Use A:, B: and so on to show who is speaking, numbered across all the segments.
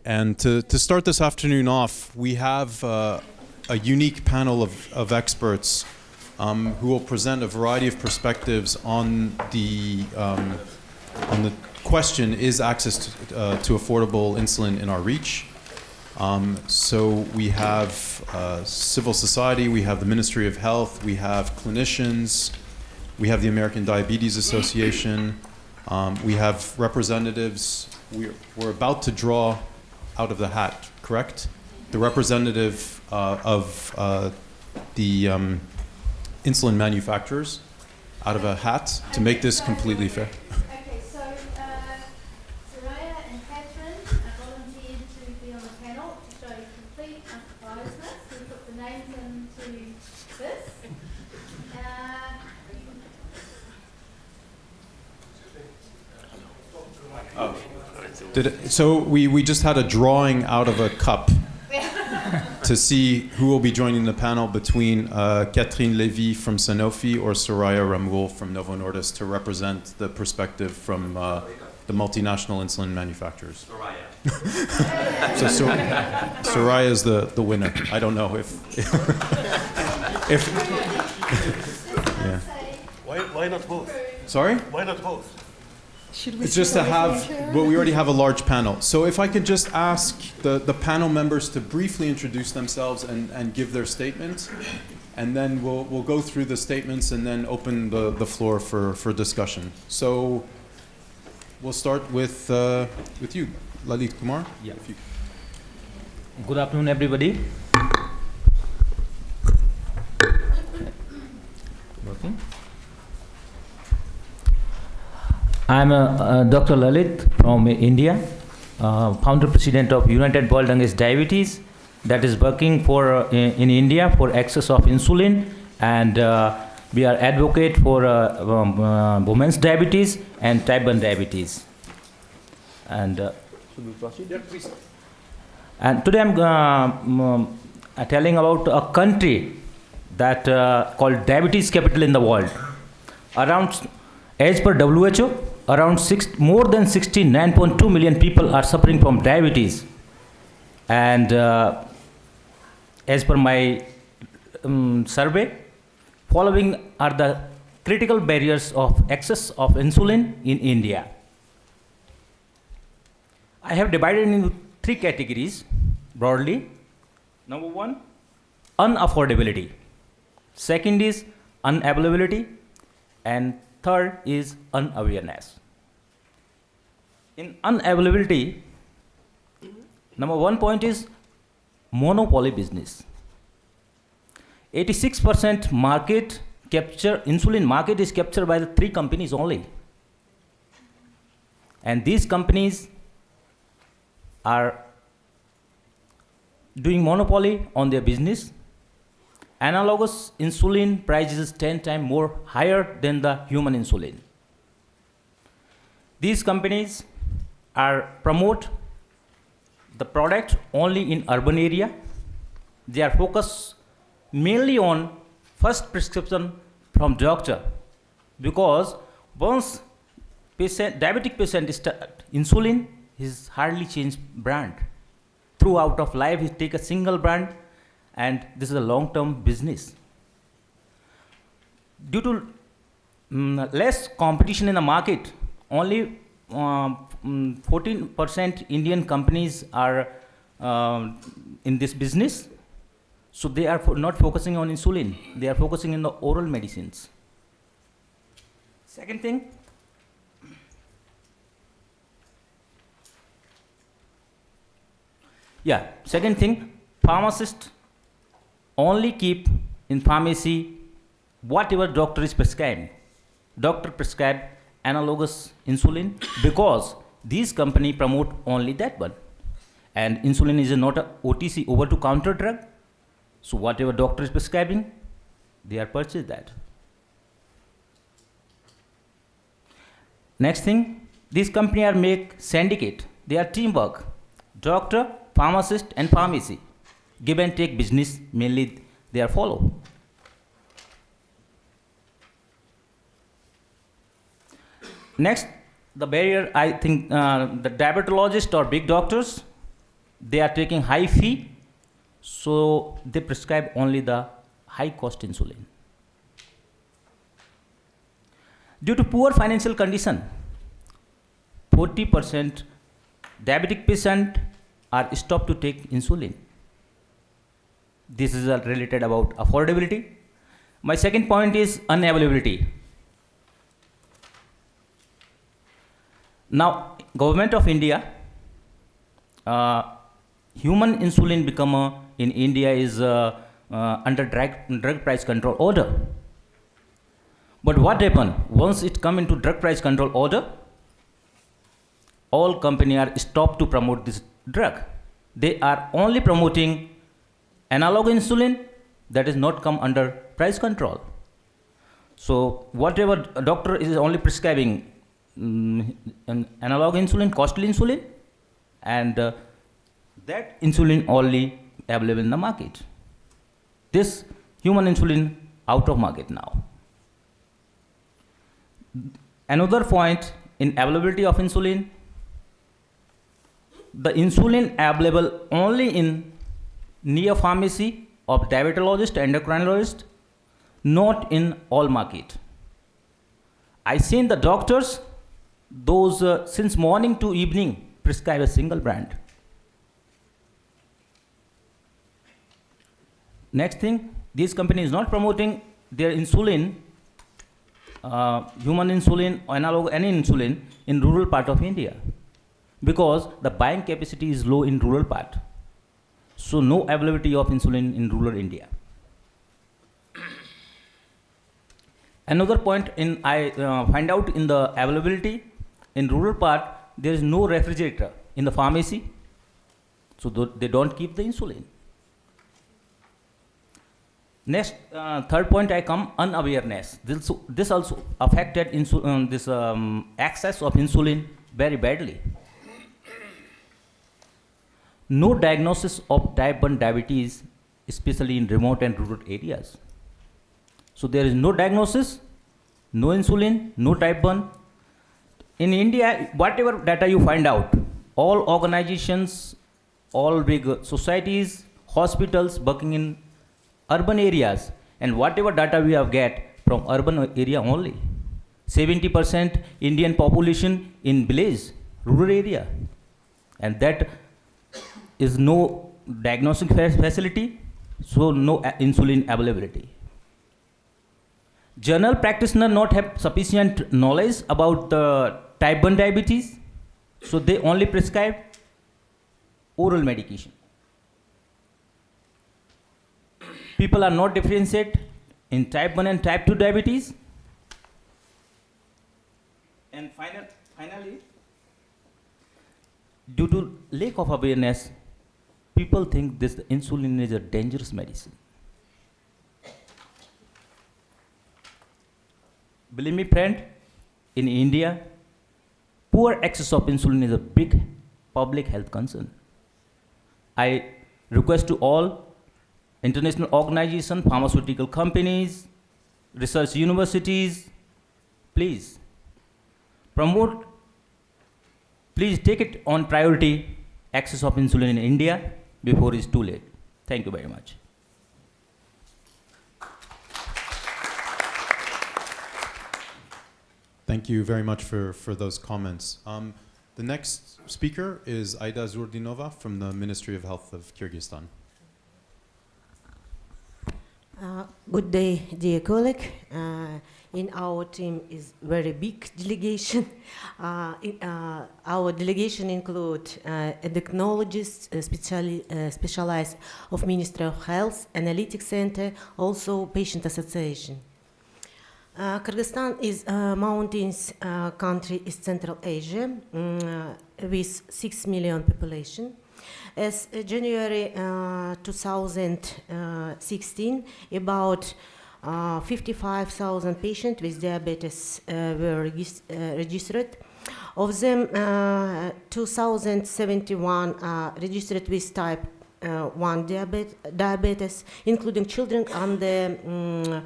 A: And to start this afternoon off, we have a unique panel of experts who will present a variety of perspectives on the question, is access to affordable insulin in our reach? So we have civil society, we have the Ministry of Health, we have clinicians, we have the American Diabetes Association, we have representatives. We're about to draw out of the hat, correct? The representative of the insulin manufacturers out of a hat to make this completely fair.
B: Okay, so Soraya and Catherine volunteered to be on the panel to show complete unbiasedness. We put the names into this.
A: So we just had a drawing out of a cup to see who will be joining the panel between Catherine Lévy from Sanofi or Soraya Ramoul from Novo Nordisk to represent the perspective from the multinational insulin manufacturers.
C: Soraya.
A: So Soraya is the winner. I don't know if yeah.
C: Why not both?
A: Sorry?
C: Why not both?
A: It's just to have, well, we already have a large panel. So if I could just ask the panel members to briefly introduce themselves and give their statement, and then we'll go through the statements and then open the floor for discussion. So we'll start with you, Lalit, Kumar.
D: Yeah. Good afternoon, everybody. Working? I'm Dr. Lalit from India, founder president of United World Against Diabetes, that is working for in India for access of insulin, and we are advocate for women's diabetes and type 1 diabetes. And should we proceed?
A: Yeah, please.
D: And today I'm telling about a country that called diabetes capital in the world. Around, as per WHO, around more than 69.2 million people are suffering from diabetes. And as per my survey, following are the critical barriers of access of insulin in India. I have divided into 3 categories broadly. Number 1, unaffordability. Second is unavailability. And third is unawareness. In unavailability, number 1 point is monopoly business. 86% market capture, insulin market is captured by the 3 companies only. And these companies are doing monopoly on their business. Analogous insulin price is 10 times more higher than the human insulin. These companies promote the product only in urban area. They are focused mainly on first prescription from doctor, because once diabetic patient start insulin, he's hardly changed brand. Throughout of life, he take a single brand, and this is a long-term business. Due to less competition in the market, only 14% Indian companies are in this business. So they are not focusing on insulin. They are focusing on the oral medicines. Second thing, pharmacists only keep in pharmacy whatever doctor is prescribed. Doctor prescribe analogous insulin because these company promote only that one. And insulin is not a OTC, over-to-counter drug. So whatever doctor is prescribing, they are purchase that. Next thing, these company are make syndicate. They are teamwork. Doctor, pharmacist and pharmacy. Give and take business mainly they are follow. Next, the barrier, I think the diabetologists or big doctors, they are taking high fee, so they prescribe only the high cost insulin. Due to poor financial condition, 40% diabetic patients are stopped to take insulin. This is related about affordability. My second point is unavailability. Now, government of India, human insulin become in India is under drug price control order. But what happened? Once it come into drug price control order, all companies are stopped to promote this drug. They are only promoting analog insulin that is not come under price control. So whatever a doctor is only prescribing an analog insulin, costly insulin, and that insulin only available in the market. This human insulin out of market now. Another point in availability of insulin, the insulin available only in near pharmacy of diabetologist, endocrinologist, not in all market. I seen the doctors, those since morning to evening prescribe a single brand. Next thing, this company is not promoting their insulin, human insulin, analog, any insulin in rural part of India, because the buying capacity is low in rural part. So no availability of insulin in rural India. Another point I find out in the availability in rural part, there is no refrigerator in the pharmacy, so they don't keep the insulin. Next, third point I come, unawareness. This also affected access of insulin very badly. No diagnosis of type 1 diabetes, especially in remote and rural areas. So there is no diagnosis, no insulin, no type 1. In India, whatever data you find out, all organizations, all big societies, hospitals working in urban areas, and whatever data we have get from urban area only. 70% Indian population in village, rural area, and that is no diagnostic facility, so no insulin availability. General practitioner not have sufficient knowledge about the type 1 diabetes, so they only prescribe oral medication. People are not differentiate in type 1 and type 2 diabetes. And finally, due to lack of awareness, people think this insulin is a dangerous medicine. Believe me, friend, in India, poor access of insulin is a big public health concern. I request to all international organizations, pharmaceutical companies, research universities, please promote, please take it on priority, access of insulin in India before it's too late. Thank you very much.
A: Thank you very much for those comments. The next speaker is Aida Zurdinova from the Ministry of Health of Kyrgyzstan.
E: Good day, dear colleague. In our team is very big delegation. Our delegation include endocrinologists, specialized of Ministry of Health, Analytics Center, also Patient Association. Kyrgyzstan is a mountainous country in Central Asia with 6 million population. As January 2016, about 55,000 patients with diabetes were registered. Of them, 2,071 are registered with type 1 diabetes, including children under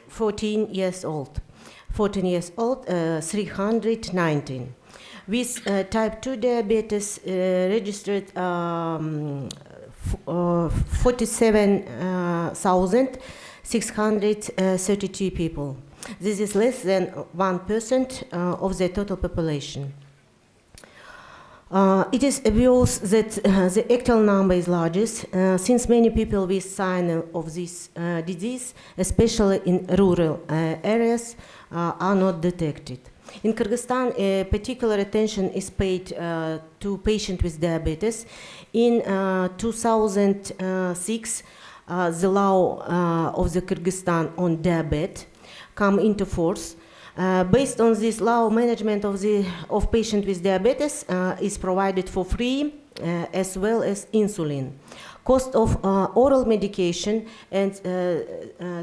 E: 14 years old. 319. with type 2 diabetes registered 47,632 people. This is less than 1% of the total population. It is obvious that the actual number is largest, since many people with signs of this disease, especially in rural areas, are not detected. In Kyrgyzstan, particular attention is paid to patients with diabetes. In 2006, the law of the Kyrgyzstan on diabetes come into force. Based on this law, management of patients with diabetes is provided for free, as well as insulin. Cost of oral medication and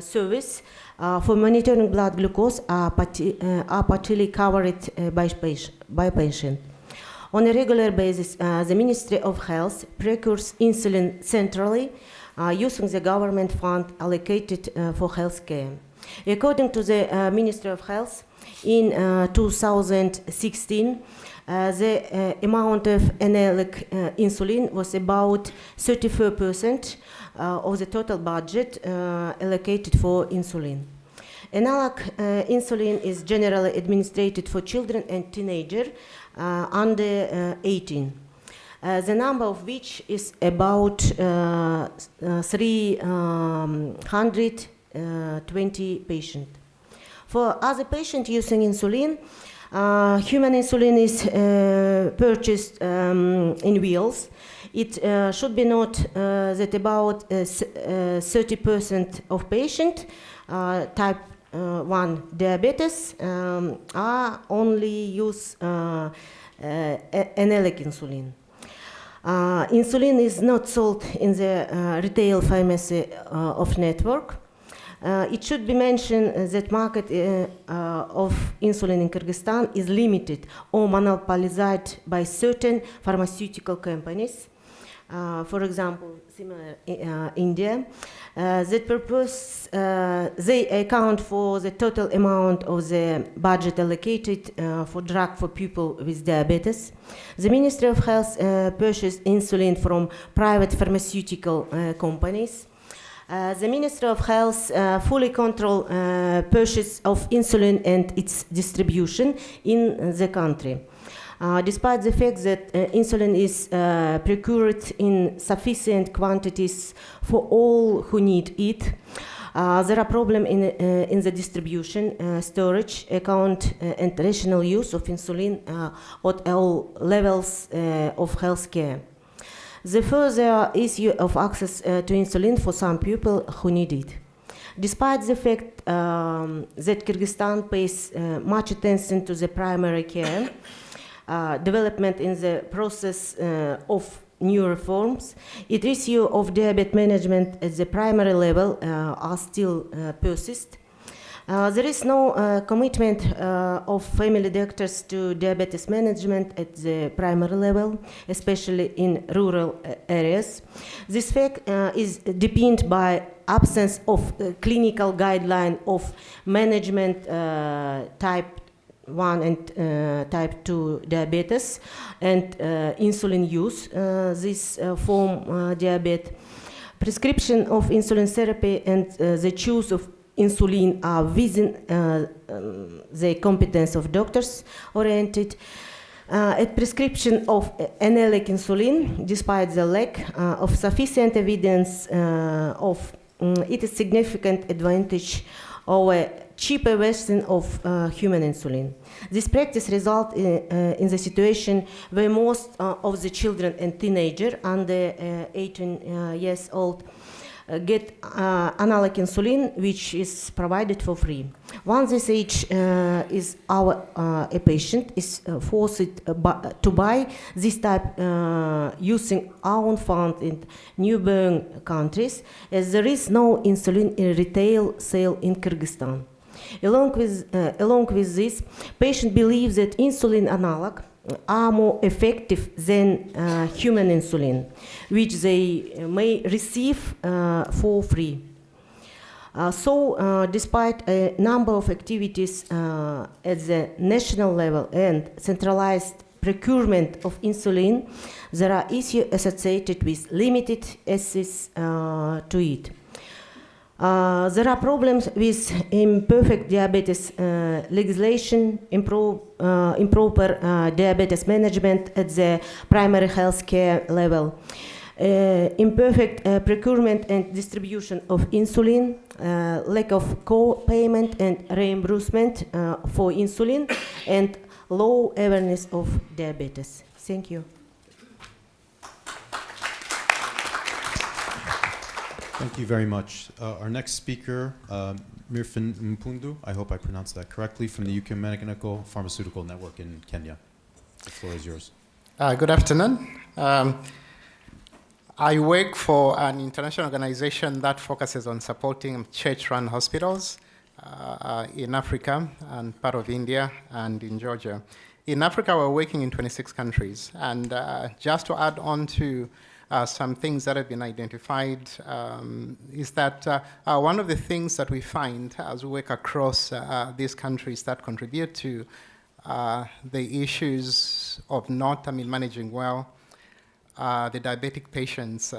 E: service for monitoring blood glucose are partially covered by patient. On a regular basis, the Ministry of Health procures insulin centrally using the government fund allocated for health care. According to the Ministry of Health, in 2016, the amount of analic insulin was about 34% of the total budget allocated for insulin. Analog insulin is generally administered for children and teenagers under 18. The number of which is about 320 patients. For other patients using insulin, human insulin is purchased in vials. It should be noted that about 30% of patients type 1 diabetes are only use analic insulin. Insulin is not sold in the retail pharmacy of network. It should be mentioned that market of insulin in Kyrgyzstan is limited or monopolized by certain pharmaceutical companies. For example, similar India. That purpose, they account for the total amount of the budget allocated for drug for people with diabetes. The Ministry of Health purchased insulin from private pharmaceutical companies. The Ministry of Health fully controls purchase of insulin and its distribution in the country. Despite the fact that insulin is procured in sufficient quantities for all who need it, there are problems in the distribution, storage, account, and rational use of insulin at all levels of healthcare. The further issue of access to insulin for some people who need it. Despite the fact that Kyrgyzstan pays much attention to the primary care, development in the process of new reforms, its issue of diabetes management at the primary level are still persist. There is no commitment of family doctors to diabetes management at the primary level, especially in rural areas. This fact is deepened by absence of clinical guideline of management type 1 and type 2 diabetes and insulin use, this form diabetes. Prescription of insulin therapy and the choice of insulin are within the competence of doctors oriented. At prescription of analic insulin, despite the lack of sufficient evidence of its significant advantage over cheaper version of human insulin. This practice results in the situation where most of the children and teenagers under 18 years old get analic insulin, which is provided for free. Once this age is a patient is forced to buy this type using own fund in neighboring countries, as there is no insulin in retail sale in Kyrgyzstan. Along with this, patients believe that insulin analog are more effective than human insulin, which they may receive for free. Despite a number of activities at the national level and centralized procurement of insulin, there are issues associated with limited access to it. There are problems with imperfect diabetes legislation, improper diabetes management at the primary health care level, imperfect procurement and distribution of insulin, lack of co-payment and reimbursement for insulin, and low awareness of diabetes. Thank you.
A: Thank you very much. Our next speaker, Mirfin Mpundu, I hope I pronounced that correctly, from the Ecumenical Pharmaceutical Network in Kenya. The floor is yours.
F: Good afternoon. I work for an international organization that focuses on supporting church-run hospitals in Africa and part of India and in Georgia. In Africa, we're working in 26 countries. And just to add on to some things that have been identified is that one of the things that we find as we work across these countries that contribute to the issues of not managing well the diabetic patients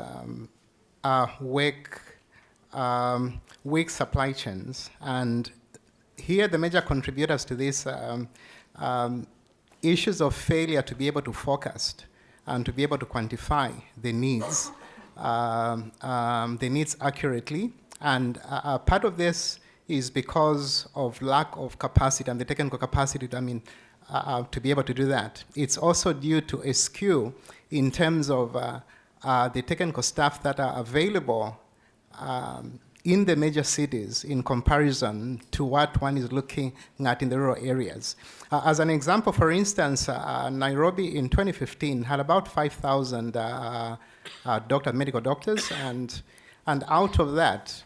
F: weak supply chains. And here the major contributors to this issues of failure to be able to forecast and to be able to quantify the needs accurately. And part of this is because of lack of capacity and the technical capacity to, to be able to do that. It's also due to a skew in terms of the technical staff that are available in the major cities in comparison to what one is looking at in the rural areas. As an example, for instance, Nairobi in 2015 had about 5,000 medical doctors, and out of that,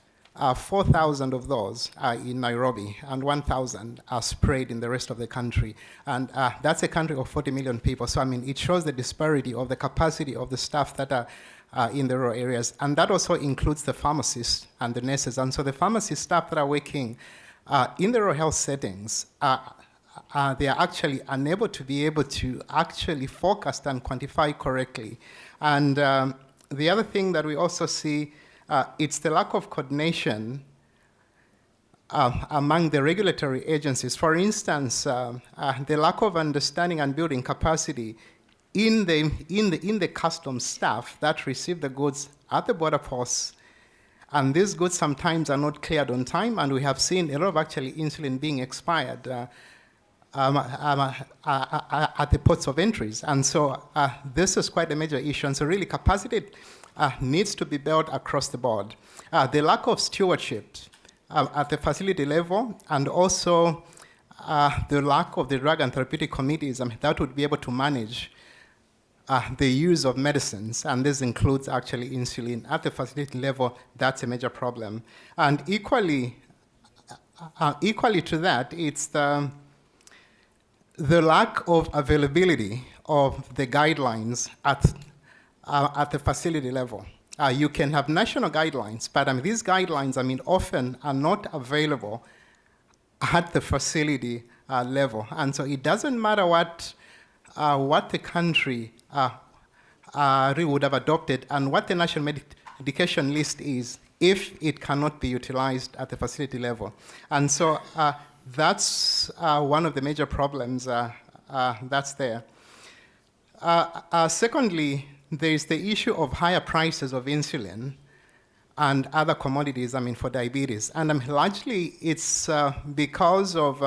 F: 4,000 of those are in Nairobi, and 1,000 are spread in the rest of the country. And that's a country of 40 million people. So, it shows the disparity of the capacity of the staff that are in the rural areas. And that also includes the pharmacists and the nurses. And so the pharmacy staff that are working in the rural health settings, they are actually unable to be able to actually forecast and quantify correctly. And the other thing that we also see, it's the lack of coordination among the regulatory agencies. For instance, the lack of understanding and building capacity in the customs staff that receive the goods at the border posts. And these goods sometimes are not cleared on time, and we have seen a lot of actually insulin being expired at the ports of entries. And so this is quite a major issue. And so really capacity needs to be built across the board. The lack of stewardship at the facility level, and also the lack of the drug and therapeutic committees that would be able to manage the use of medicines, and this includes actually insulin at the facility level. That's a major problem. And equally to that, it's the lack of availability of the guidelines at the facility level. You can have national guidelines, but these guidelines, often are not available at the facility level. And so it doesn't matter what the country really would have adopted and what the national medication list is if it cannot be utilized at the facility level. And so that's one of the major problems that's there. Secondly, there is the issue of higher prices of insulin and other commodities, for diabetes. And largely it's because of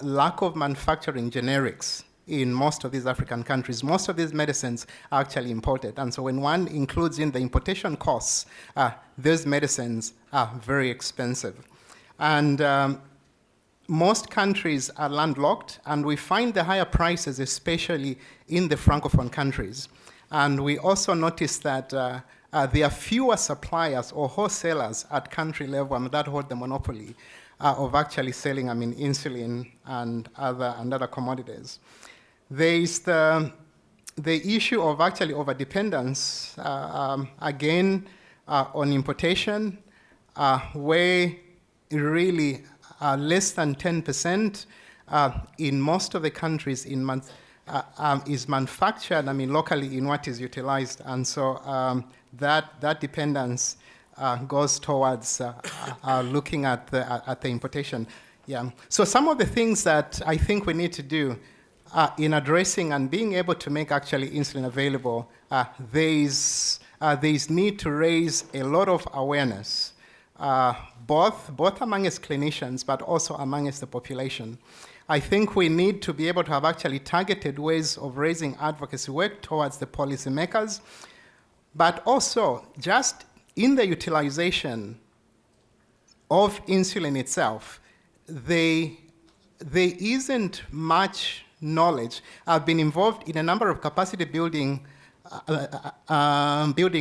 F: lack of manufacturing generics in most of these African countries. Most of these medicines are actually imported. And so when one includes in the importation costs, these medicines are very expensive. And most countries are landlocked, and we find the higher prices, especially in the Francophone countries. And we also notice that there are fewer suppliers or wholesalers at country level that hold the monopoly of actually selling, insulin and other commodities. There is the issue of actually overdependence, again, on importation, where really less than 10% in most of the countries in is manufactured, locally in what is utilized. And so that dependence goes towards looking at the importation. Yeah. So some of the things that I think we need to do in addressing and being able to make actually insulin available, there is need to raise a lot of awareness, both amongst clinicians, but also amongst the population. I think we need to be able to have actually targeted ways of raising advocacy work towards the policymakers, but also just in the utilization of insulin itself, there isn't much knowledge. I've been involved in a number of capacity building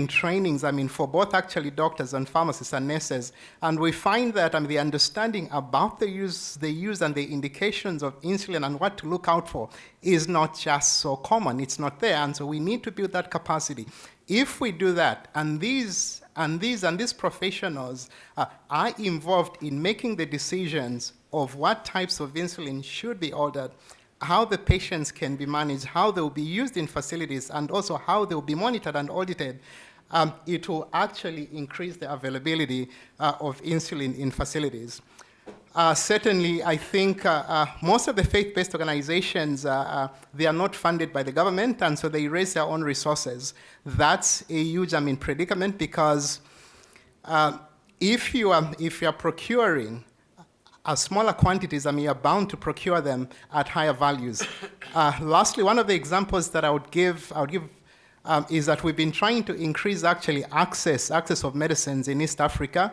F: trainings, for both actually doctors and pharmacists and nurses, and we find that the understanding about the use and the indications of insulin and what to look out for is not just so common. It's not there, and so we need to build that capacity. If we do that, and these professionals are involved in making the decisions of what types of insulin should be ordered, how the patients can be managed, how they will be used in facilities, and also how they will be monitored and audited, it will actually increase the availability of insulin in facilities. Certainly, I think most of the faith-based organizations, they are not funded by the government, and so they raise their own resources. That's a huge predicament, because if you are procuring smaller quantities, you are bound to procure them at higher values. Lastly, one of the examples that I would give is that we've been trying to increase actually access of medicines in East Africa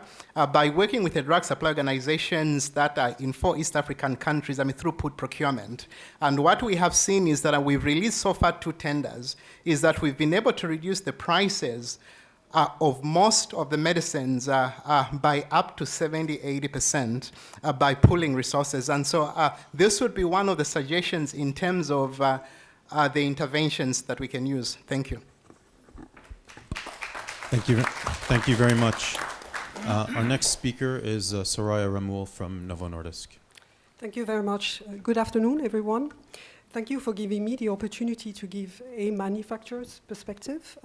F: by working with the drug supply organizations that are in 4 East African countries, through procurement. And what we have seen is that we've released so far 2 tenders, is that we've been able to reduce the prices of most of the medicines by up to 70-80% by pooling resources. And so this would be one of the suggestions in terms of the interventions that we can use. Thank you.
A: Thank you very much. Our next speaker is Soraya Ramoul from Novo Nordisk.
G: Thank you very much. Good afternoon, everyone. Thank you for giving me the opportunity to give a manufacturer's perspective.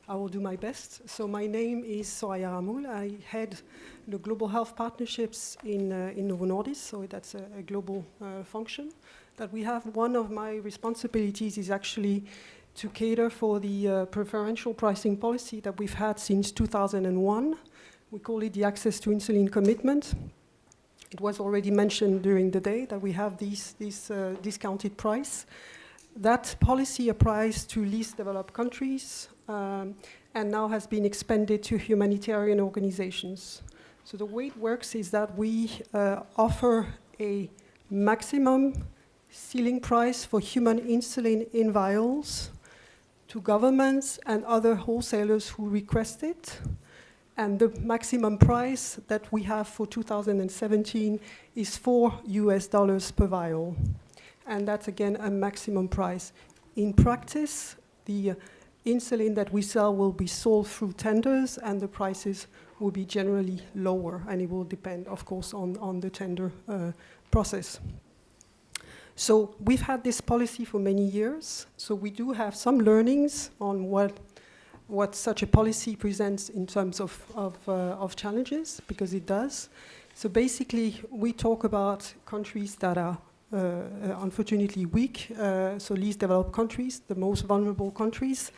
G: I will do my best. So my name is Soraya Ramoul. I head the Global Health Partnerships in Novo Nordisk, so that's a global function that we have. One of my responsibilities is actually to cater for the preferential pricing policy that we've had since 2001. We call it the Access to Insulin Commitment. It was already mentioned during the day that we have this discounted price. That policy applies to least developed countries and now has been expanded to humanitarian organizations. So the way it works is that we offer a maximum ceiling price for human insulin in vials to governments and other wholesalers who request it. And the maximum price that we have for 2017 is $4 per vial. And that's, again, a maximum price. In practice, the insulin that we sell will be sold through tenders, and the prices will be generally lower, and it will depend, of course, on the tender process. So we've had this policy for many years, so we do have some learnings on what such a policy presents in terms of challenges, because it does. So basically, we talk about countries that are unfortunately weak, so least developed countries, the most vulnerable countries.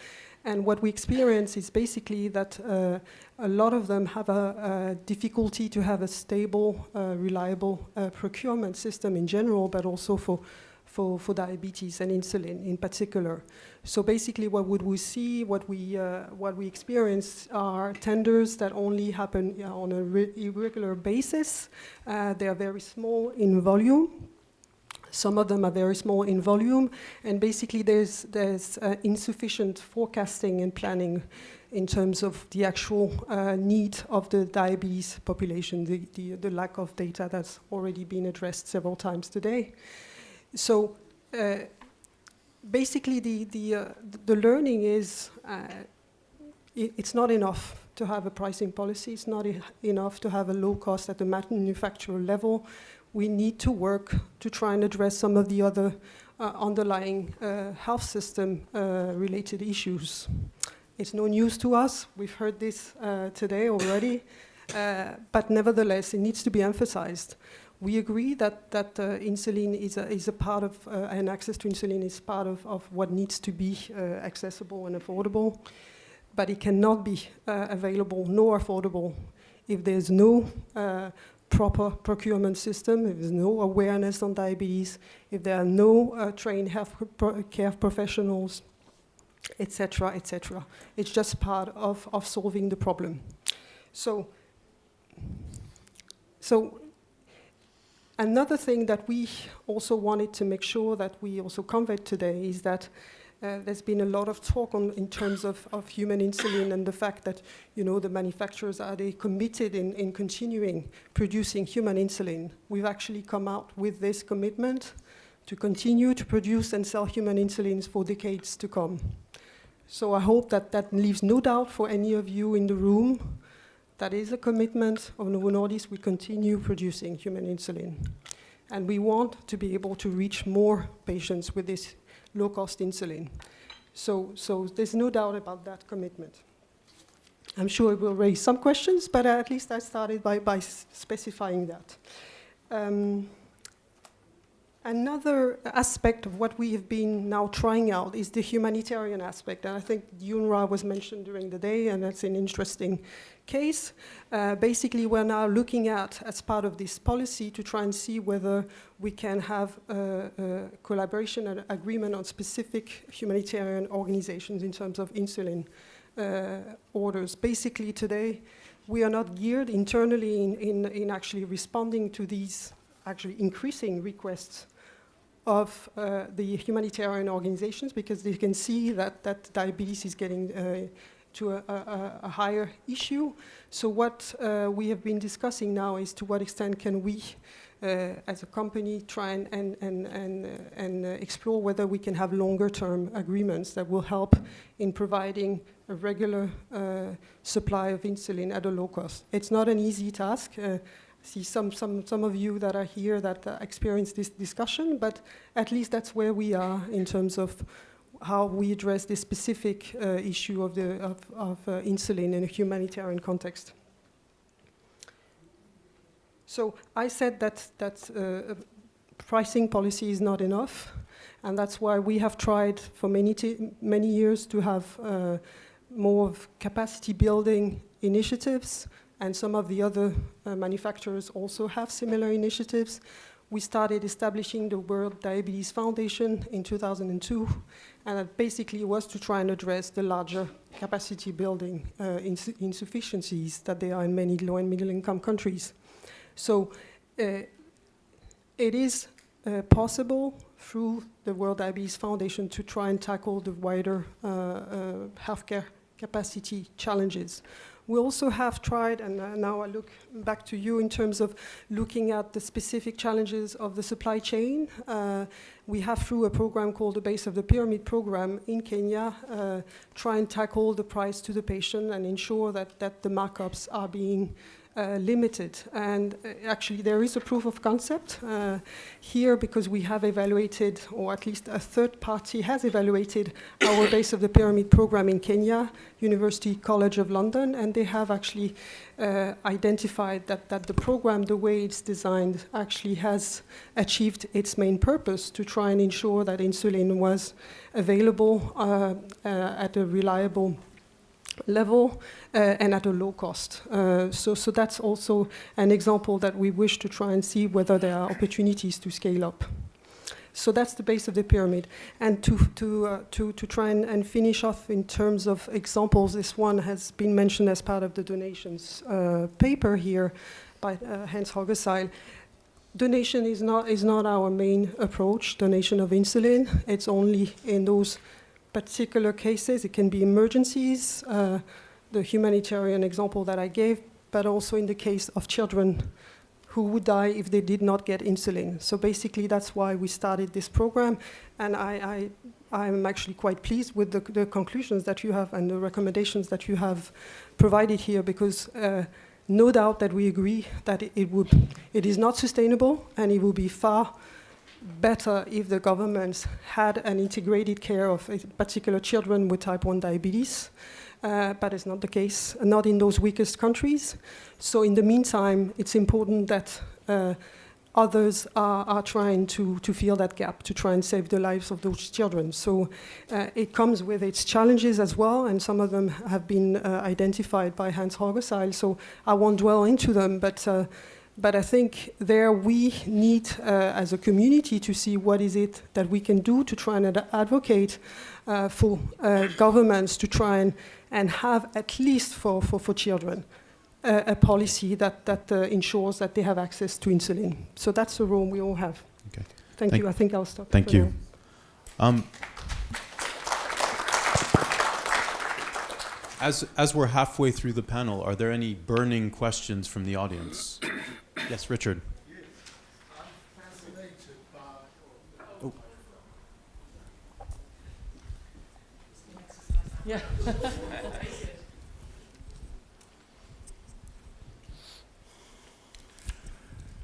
G: And what we experience is basically that a lot of them have a difficulty to have a stable, reliable procurement system in general, but also for diabetes and insulin in particular. So basically what would we see, what we experience are tenders that only happen on an irregular basis. They are very small in volume. Some of them are very small in volume, and basically there's insufficient forecasting and planning in terms of the actual need of the diabetes population, the lack of data that's already been addressed several times today. So basically the learning is it's not enough to have a pricing policy. It's not enough to have a low cost at the manufacturer level. We need to work to try and address some of the other underlying health system related issues. It's no news to us. We've heard this today already, but nevertheless, it needs to be emphasized. We agree that insulin is a part of, and access to insulin is part of what needs to be accessible and affordable, but it cannot be available nor affordable if there's no proper procurement system, if there's no awareness on diabetes, if there are no trained health care professionals, etc., etc. It's just part of solving the problem. So another thing that we also wanted to make sure that we also conveyed today is that there's been a lot of talk in terms of human insulin and the fact that, you know, the manufacturers, are they committed in continuing producing human insulin? We've actually come out with this commitment to continue to produce and sell human insulins for decades to come. So I hope that leaves no doubt for any of you in the room. That is a commitment of Novo Nordisk. We continue producing human insulin. And we want to be able to reach more patients with this low-cost insulin. So there's no doubt about that commitment. I'm sure it will raise some questions, but at least I started by specifying that. Another aspect of what we have been now trying out is the humanitarian aspect. And I think UNRWA was mentioned during the day, and that's an interesting case. Basically, we're now looking at, as part of this policy, to try and see whether we can have a collaboration and agreement on specific humanitarian organizations in terms of insulin orders. Basically, today, we are not geared internally in actually responding to these actually increasing requests of the humanitarian organizations, because they can see that diabetes is getting to a higher issue. So what we have been discussing now is to what extent can we, as a company, try and explore whether we can have longer-term agreements that will help in providing a regular supply of insulin at a low cost. It's not an easy task. See some of you that are here that experience this discussion, but at least that's where we are in terms of how we address this specific issue of insulin in a humanitarian context. So I said that pricing policy is not enough, and that's why we have tried for many years to have more of capacity building initiatives. And some of the other manufacturers also have similar initiatives. We started establishing the World Diabetes Foundation in 2002, and it basically was to try and address the larger capacity building insufficiencies that there are in many low and middle income countries. So it is possible through the World Diabetes Foundation to try and tackle the wider healthcare capacity challenges. We also have tried, and now I look back to you in terms of looking at the specific challenges of the supply chain. We have, through a program called the Base of the Pyramid program in Kenya, try and tackle the price to the patient and ensure that the markups are being limited. And actually there is a proof of concept here, because we have evaluated, or at least a third party has evaluated our Base of the Pyramid program in Kenya, University College of London, and they have actually identified that the program, the way it's designed, actually has achieved its main purpose to try and ensure that insulin was available at a reliable level and at a low cost. So that's also an example that we wish to try and see whether there are opportunities to scale up. So that's the base of the pyramid. And to try and finish off in terms of examples, this one has been mentioned as part of the donations paper here by Hans Hoggeseil. Donation is not our main approach, donation of insulin. It's only in those particular cases. It can be emergencies, the humanitarian example that I gave, but also in the case of children who would die if they did not get insulin. So basically that's why we started this program, and I'm actually quite pleased with the conclusions that you have and the recommendations that you have provided here, because no doubt that we agree that it is not sustainable, and it will be far better if the governments had an integrated care of particular children with type 1 diabetes, but it's not the case, not in those weakest countries. So in the meantime, it's important that others are trying to fill that gap, to try and save the lives of those children. So it comes with its challenges as well, and some of them have been identified by Hans Hogeseil, so I won't dwell into them, but I think there we need, as a community, to see what is it that we can do to try and advocate for governments to try and have, at least for children, a policy that ensures that they have access to insulin. So that's the role we all have.
A: Okay.
G: Thank you. I think I'll stop.
A: Thank you. As we're halfway through the panel, are there any burning questions from the audience? Yes, Richard.
H: Yes, I'm fascinated by... Oh.
I: Yeah.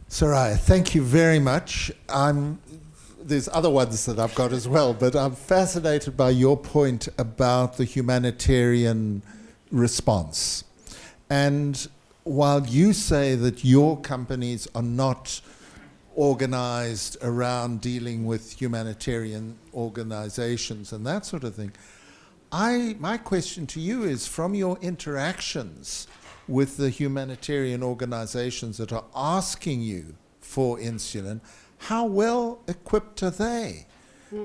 H: Soraya, thank you very much. There's other ones that I've got as well, but I'm fascinated by your point about the humanitarian response. And while you say that your companies are not organized around dealing with humanitarian organizations and that sort of thing, my question to you is, from your interactions with the humanitarian organizations that are asking you for insulin, how well equipped are they?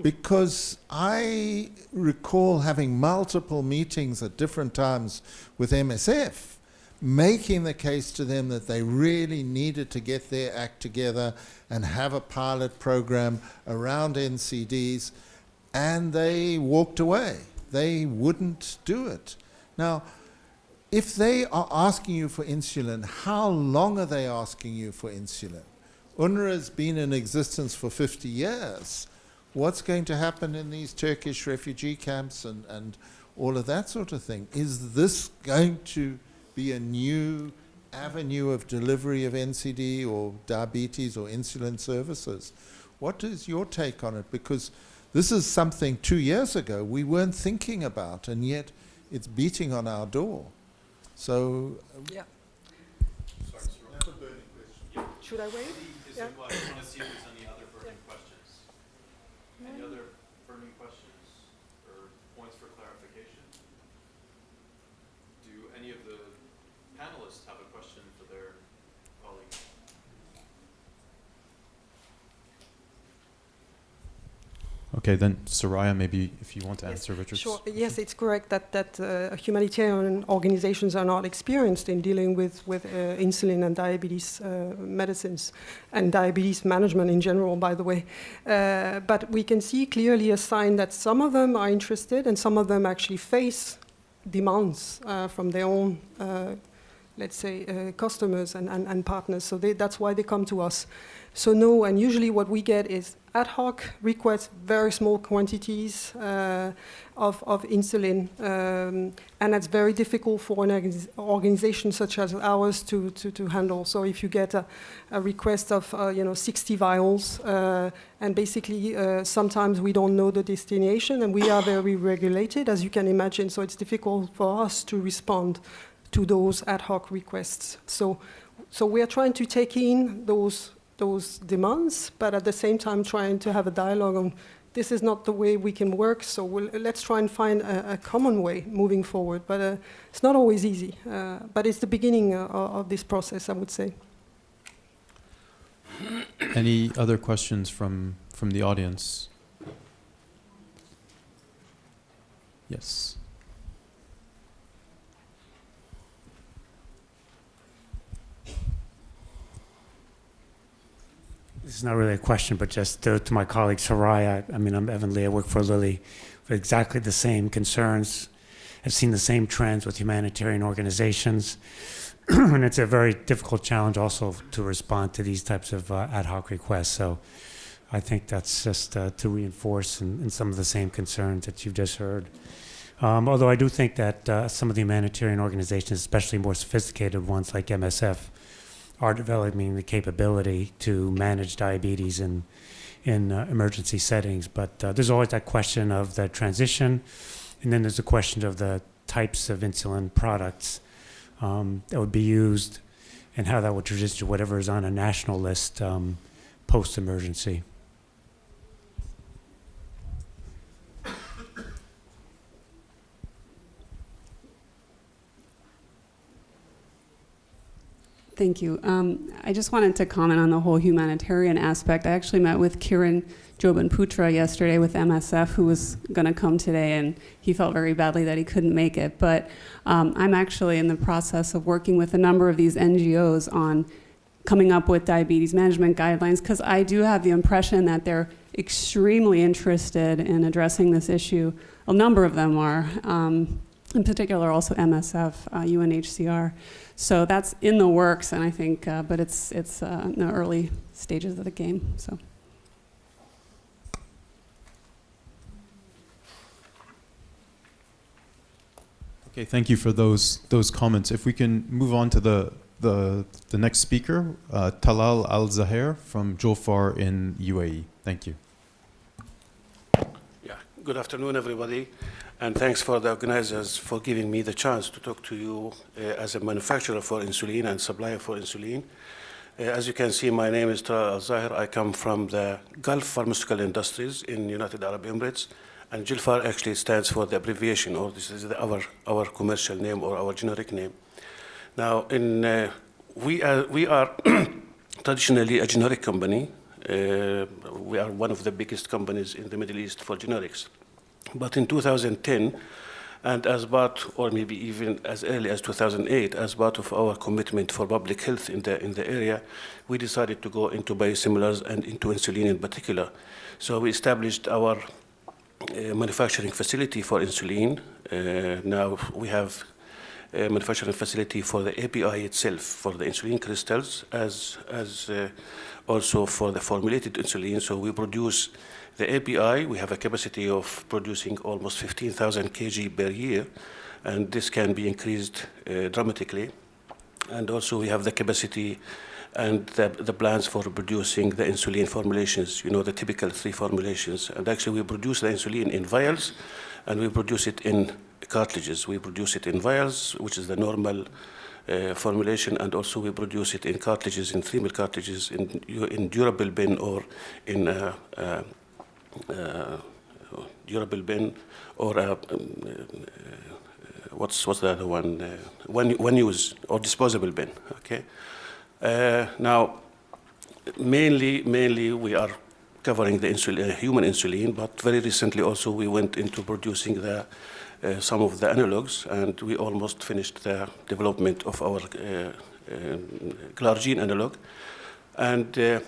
H: Because I recall having multiple meetings at different times with MSF, making the case to them that they really needed to get their act together and have a pilot program around NCDs, and they walked away. They wouldn't do it. Now, if they are asking you for insulin, how long are they asking you for insulin? UNRWA has been in existence for 50 years. What's going to happen in these Turkish refugee camps and all of that sort of thing? Is this going to be a new avenue of delivery of NCD or diabetes or insulin services? What is your take on it? Because this is something 2 years ago we weren't thinking about, and yet it's beating on our door. So,
G: Yeah.
A: Sorry, that's a burning question.
G: Should I wait?
A: I just want to see if there's any other burning questions. Any other burning questions or points for clarification? Do any of the panelists have a question for their colleague? Okay, then Soraya, maybe if you want to answer Richard's.
G: Sure. Yes, it's correct that humanitarian organizations are not experienced in dealing with insulin and diabetes medicines and diabetes management in general, by the way. But we can see clearly a sign that some of them are interested and some of them actually face demands from their own, let's say, customers and partners. So that's why they come to us. So no, and usually what we get is ad hoc requests, very small quantities of insulin, and that's very difficult for an organization such as ours to handle. So if you get a request of 60 vials, and basically sometimes we don't know the destination, and we are very regulated, as you can imagine, so it's difficult for us to respond to those ad hoc requests. So we are trying to take in those demands, but at the same time trying to have a dialogue on this is not the way we can work, so let's try and find a common way moving forward. But it's not always easy, but it's the beginning of this process, I would say.
A: Any other questions from the audience? Yes.
J: This is not really a question, but just to my colleague Soraya. I mean, I'm Evan Lee. I work for Lilly with exactly the same concerns. I've seen the same trends with humanitarian organizations. And it's a very difficult challenge also to respond to these types of ad hoc requests. So I think that's just to reinforce in some of the same concerns that you've just heard. Although I do think that some of the humanitarian organizations, especially more sophisticated ones like MSF, are developing the capability to manage diabetes in in emergency settings. But there's always that question of the transition, and then there's the question of the types of insulin products that would be used and how that would transition to whatever is on a national list post-emergency.
I: Thank you. I just wanted to comment on the whole humanitarian aspect. I actually met with Kiran Jobanputra yesterday with MSF, who was going to come today, and he felt very badly that he couldn't make it. But I'm actually in the process of working with a number of these NGOs on coming up with diabetes management guidelines, because I do have the impression that they're extremely interested in addressing this issue. A number of them are, in particular also MSF, UNHCR. So that's in the works, and I think, but it's in the early stages of the game. So.
A: Okay, thank you for those comments. If we can move on to the next speaker, Talal Al Zaher from Julphar in UAE. Thank you.
C: Yeah, good afternoon, everybody. And thanks for the organizers for giving me the chance to talk to you as a manufacturer for insulin and supplier for insulin. As you can see, my name is Talal Al Zaher. I come from the Gulf Pharmaceutical Industries in United Arab Emirates. And Julphar actually stands for the abbreviation, or this is our commercial name or our generic name. Now, we are traditionally a generic company. We are one of the biggest companies in the Middle East for generics. But in 2010, and as part, or maybe even as early as 2008, as part of our commitment for public health in the area, we decided to go into biosimilars and into insulin in particular. So we established our manufacturing facility for insulin. Now we have a manufacturing facility for the API itself, for the insulin crystals, as also for the formulated insulin. So we produce the API. We have a capacity of producing almost 15,000 kg per year, and this can be increased dramatically. And also we have the capacity and the plans for producing the insulin formulations, you know, the typical 3 formulations. And actually we produce the insulin in vials, and we produce it in cartridges. We produce it in vials, which is the normal formulation, and also we produce it in cartridges, in 3 ml cartridges, in durable bin, or in durable bin, or what's the other one? One use, or disposable bin, okay? Now, mainly we are covering the insulin, human insulin, but very recently also we went into producing some of the analogs, and we almost finished the development of our glargine analog. And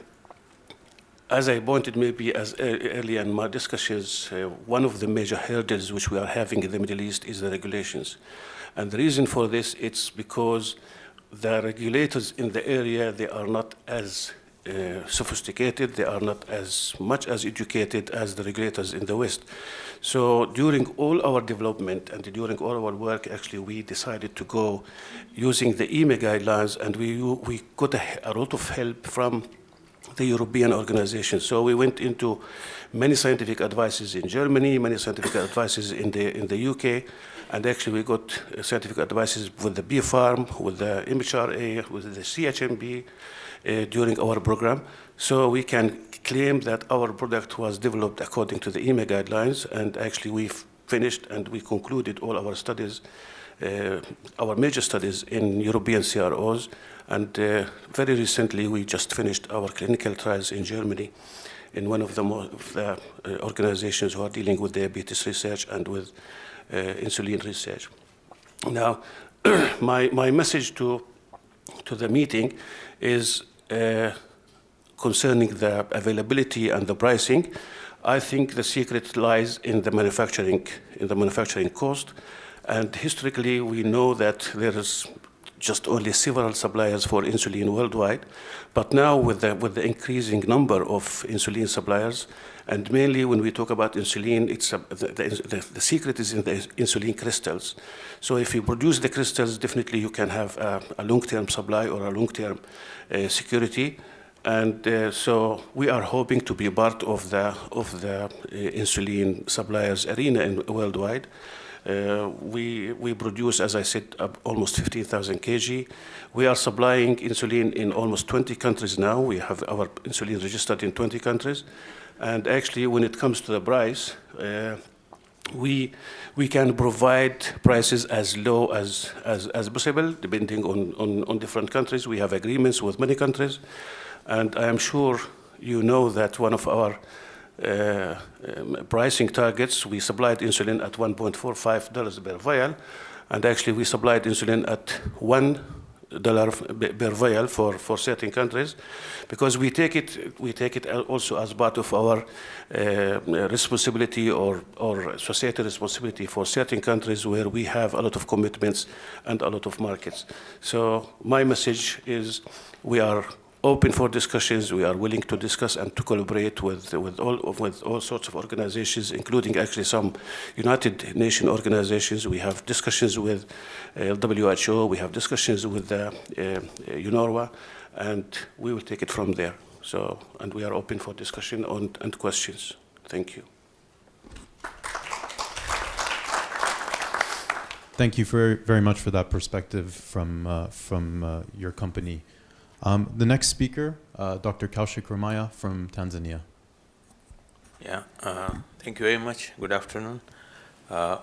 C: as I pointed maybe as early in my discussions, one of the major hurdles which we are having in the Middle East is the regulations. And the reason for this, it's because the regulators in the area, they are not as sophisticated, they are not as much as educated as the regulators in the West. So during all our development and during all our work, actually we decided to go using the EMA guidelines, and we got a lot of help from the European organization. So we went into many scientific advices in Germany, many scientific advices in the UK, and actually we got scientific advices with the BFARM, with the MHRA, with the CHMB during our program. So we can claim that our product was developed according to the EMA guidelines, and actually we finished and we concluded all our studies, our major studies in European CROs. And very recently, we just finished our clinical trials in Germany in one of the organizations who are dealing with diabetes research and with insulin research. Now, my message to the meeting is concerning the availability and the pricing. I think the secret lies in the manufacturing cost. And historically, we know that there is just only several suppliers for insulin worldwide. But now with the increasing number of insulin suppliers, and mainly when we talk about insulin, it's the secret is in the insulin crystals. So if you produce the crystals, definitely you can have a long-term supply or a long-term security. And so we are hoping to be part of the insulin suppliers arena worldwide. We produce, as I said, almost 15,000 kg. We are supplying insulin in almost 20 countries now. We have our insulin registered in 20 countries. And actually, when it comes to the price, we can provide prices as low as possible, depending on different countries. We have agreements with many countries. And I am sure you know that one of our pricing targets, we supplied insulin at $1.45 per vial, and actually we supplied insulin at $1 per vial for certain countries, because we take it also as part of our responsibility or societal responsibility for certain countries where we have a lot of commitments and a lot of markets. So my message is we are open for discussions. We are willing to discuss and to collaborate with all sorts of organizations, including actually some United Nations organizations. We have discussions with WHO. We have discussions with UNORWA, and we will take it from there. So, and we are open for discussion and questions. Thank you.
A: Thank you very much for that perspective from your company. The next speaker, Dr. Kaushik Ramaiya from Tanzania.
K: Yeah, thank you very much. Good afternoon. I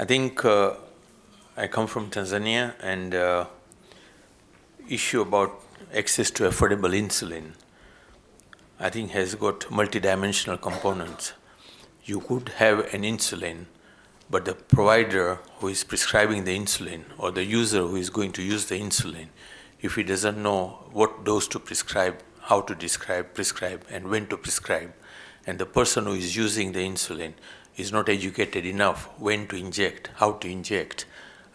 K: think I come from Tanzania, and issue about access to affordable insulin, I think, has got multidimensional components. You could have an insulin, but the provider who is prescribing the insulin, or the user who is going to use the insulin, if he doesn't know what dose to prescribe, how to prescribe, and when to prescribe, and the person who is using the insulin is not educated enough when to inject, how to inject,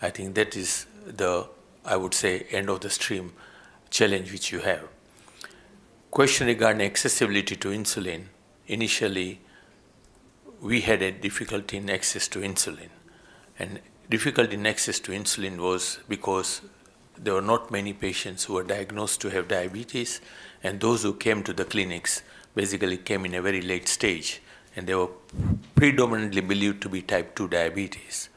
K: I think that is the, I would say, end of the stream challenge which you have. Question regarding accessibility to insulin. Initially, we had a difficulty in access to insulin. And difficulty in access to insulin was because there were not many patients who were diagnosed to have diabetes, and those who came to the clinics basically came in a very late stage, and they were predominantly believed to be type 2 diabetes.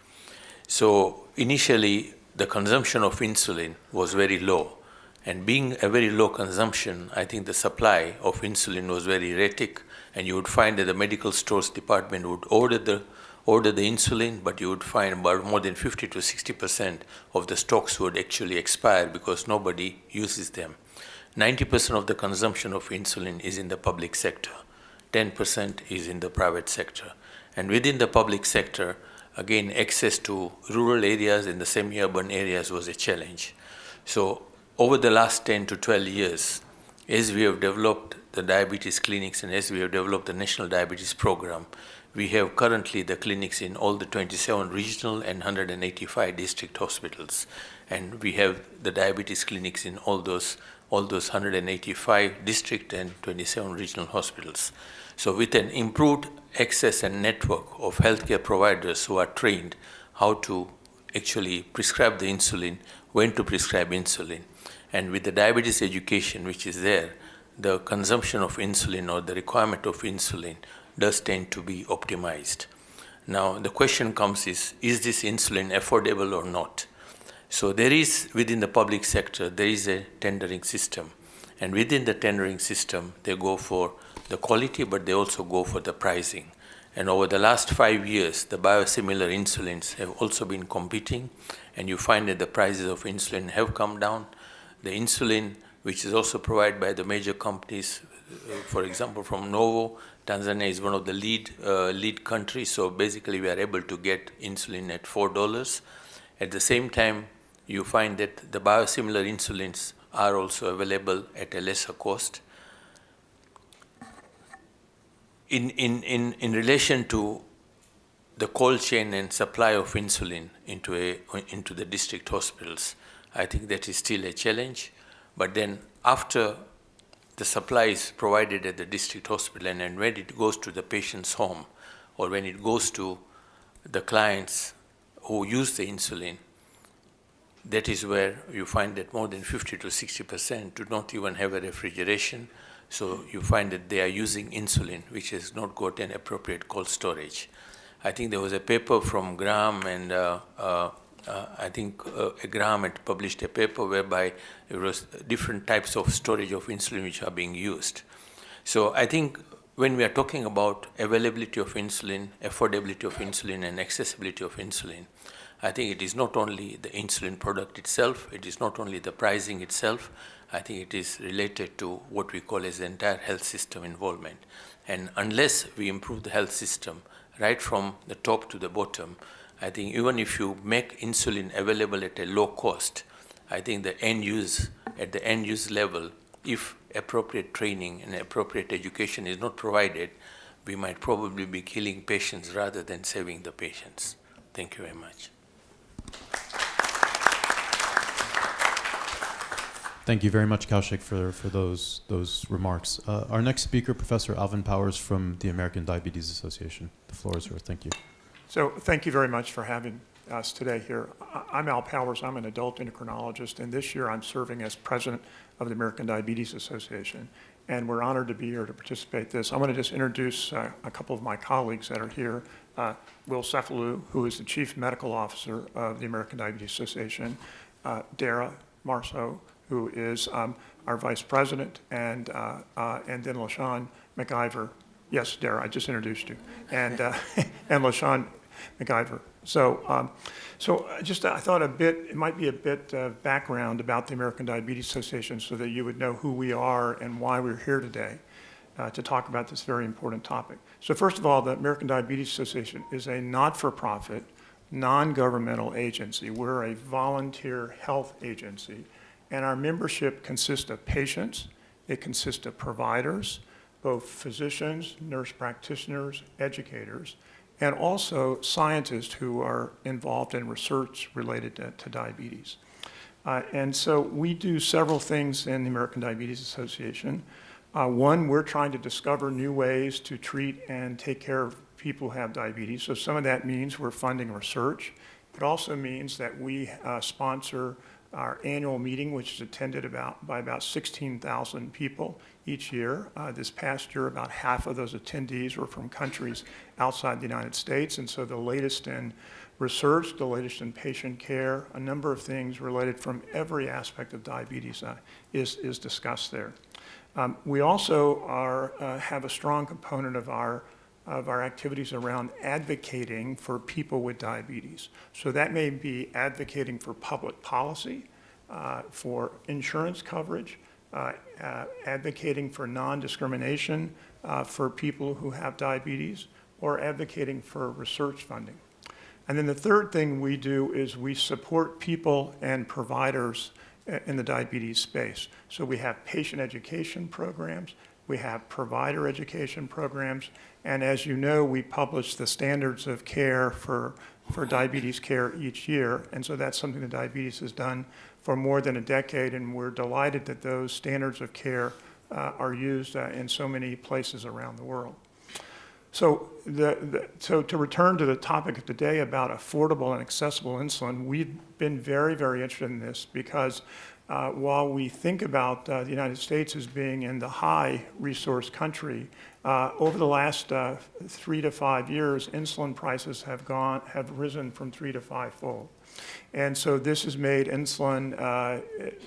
K: So initially, the consumption of insulin was very low, and being a very low consumption, I think the supply of insulin was very erratic, and you would find that the medical stores department would order the insulin, but you would find about more than 50 to 60% of the stocks would actually expire because nobody uses them. 90% of the consumption of insulin is in the public sector. 10% is in the private sector. And within the public sector, again, access to rural areas and the semi-urban areas was a challenge. So over the last 10 to 12 years, as we have developed the diabetes clinics and as we have developed the National Diabetes Program, we have currently the clinics in all the 27 regional and 185 district hospitals. And we have the diabetes clinics in all those 185 district and 27 regional hospitals. So with an improved access and network of healthcare providers who are trained how to actually prescribe the insulin, when to prescribe insulin, and with the diabetes education which is there, the consumption of insulin or the requirement of insulin does tend to be optimized. Now, the question comes is this insulin affordable or not? So there is, within the public sector, there is a tendering system. And within the tendering system, they go for the quality, but they also go for the pricing. And over the last 5 years, the biosimilar insulins have also been competing, and you find that the prices of insulin have come down. The insulin, which is also provided by the major companies, for example, from Novo, Tanzania is one of the lead countries, so basically we are able to get insulin at $4. At the same time, you find that the biosimilar insulins are also available at a lesser cost. In relation to the cold chain and supply of insulin into the district hospitals, I think that is still a challenge. But then after the supply is provided at the district hospital, and when it goes to the patient's home, or when it goes to the clients who use the insulin, that is where you find that more than 50 to 60% do not even have a refrigeration. So you find that they are using insulin, which has not got an appropriate cold storage. I think there was a paper from Graham, and Graham had published a paper whereby there was different types of storage of insulin which are being used. So I think when we are talking about availability of insulin, affordability of insulin, and accessibility of insulin, I think it is not only the insulin product itself, it is not only the pricing itself, I think it is related to what we call as the entire health system involvement. And unless we improve the health system right from the top to the bottom, I think even if you make insulin available at a low cost, I think at the end use level, if appropriate training and appropriate education is not provided, we might probably be killing patients rather than saving the patients. Thank you very much.
A: Thank you very much, Kaushik, for those remarks. Our next speaker, Professor Alvin Powers from the American Diabetes Association. The floor is yours. Thank you.
L: So thank you very much for having us today here. I'm Al Powers. I'm an adult endocrinologist, and this year I'm serving as president of the American Diabetes Association. And we're honored to be here to participate in this. I'm going to just introduce a couple of my colleagues that are here. Will Cephalou, who is the Chief Medical Officer of the American Diabetes Association. Dara Marceau, who is our Vice President, and then LaShawn McIver. Yes, Dara, I just introduced you. And LaShawn McIver. So I thought it might be a bit of background about the American Diabetes Association so that you would know who we are and why we're here today to talk about this very important topic. So first of all, the American Diabetes Association is a not-for-profit, non-governmental agency. We're a volunteer health agency, and our membership consists of patients, it consists of providers, both physicians, nurse practitioners, educators, and also scientists who are involved in research related to diabetes. And so we do several things in the American Diabetes Association. One, we're trying to discover new ways to treat and take care of people who have diabetes. So some of that means we're funding research. It also means that we sponsor our annual meeting, which is attended by about 16,000 people each year. This past year, about half of those attendees were from countries outside the United States, and so the latest in research, the latest in patient care, a number of things related from every aspect of diabetes is discussed there. We also have a strong component of our activities around advocating for people with diabetes. So that may be advocating for public policy, for insurance coverage, advocating for non-discrimination for people who have diabetes, or advocating for research funding. And then the third thing we do is we support people and providers in the diabetes space. So we have patient education programs, we have provider education programs, and as you know, we publish the standards of care for diabetes care each year, and so that's something that diabetes has done for more than a decade, and we're delighted that those standards of care are used in so many places around the world. So, so to return to the topic of today about affordable and accessible insulin, we've been very, very interested in this because while we think about the United States as being in the high resource country, over the last 3 to 5 years, insulin prices have risen from 3 to 5-fold. And so this has made insulin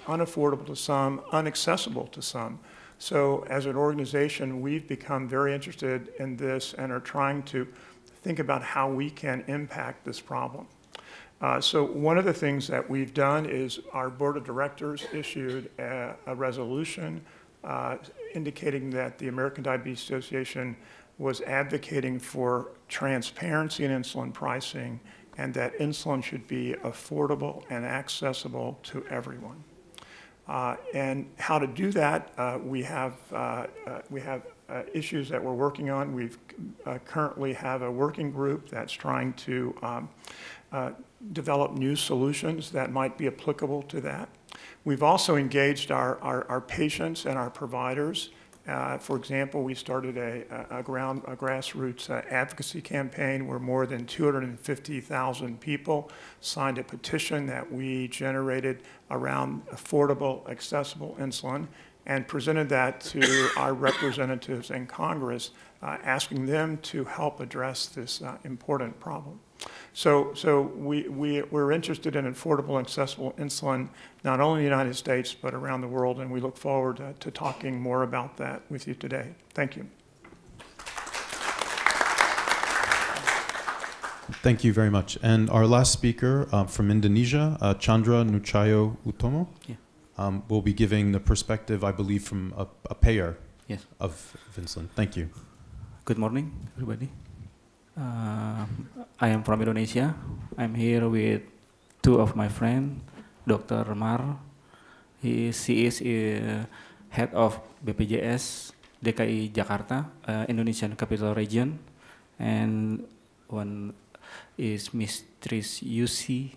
L: unaffordable to some, inaccessible to some. So as an organization, we've become very interested in this and are trying to think about how we can impact this problem. So one of the things that we've done is our board of directors issued a resolution indicating that the American Diabetes Association was advocating for transparency in insulin pricing and that insulin should be affordable and accessible to everyone. And how to do that, we have issues that we're working on. We currently have a working group that's trying to develop new solutions that might be applicable to that. We've also engaged our patients and our providers For example, we started a grassroots advocacy campaign where more than 250,000 people signed a petition that we generated around affordable, accessible insulin, and presented that to our representatives in Congress, asking them to help address this important problem. So we're interested in affordable and accessible insulin, not only in the United States, but around the world, and we look forward to talking more about that with you today. Thank you.
A: Thank you very much. And our last speaker from Indonesia, Chandra Nurcahyo Utomo, will be giving the perspective, I believe, from a payer of insulin. Thank you.
M: Good morning, everybody. I am from Indonesia. I'm here with two of my friends, Dr. Mar. She is head of BPJS DKI Jakarta, Indonesian Capital Region, and one is Mistress UC.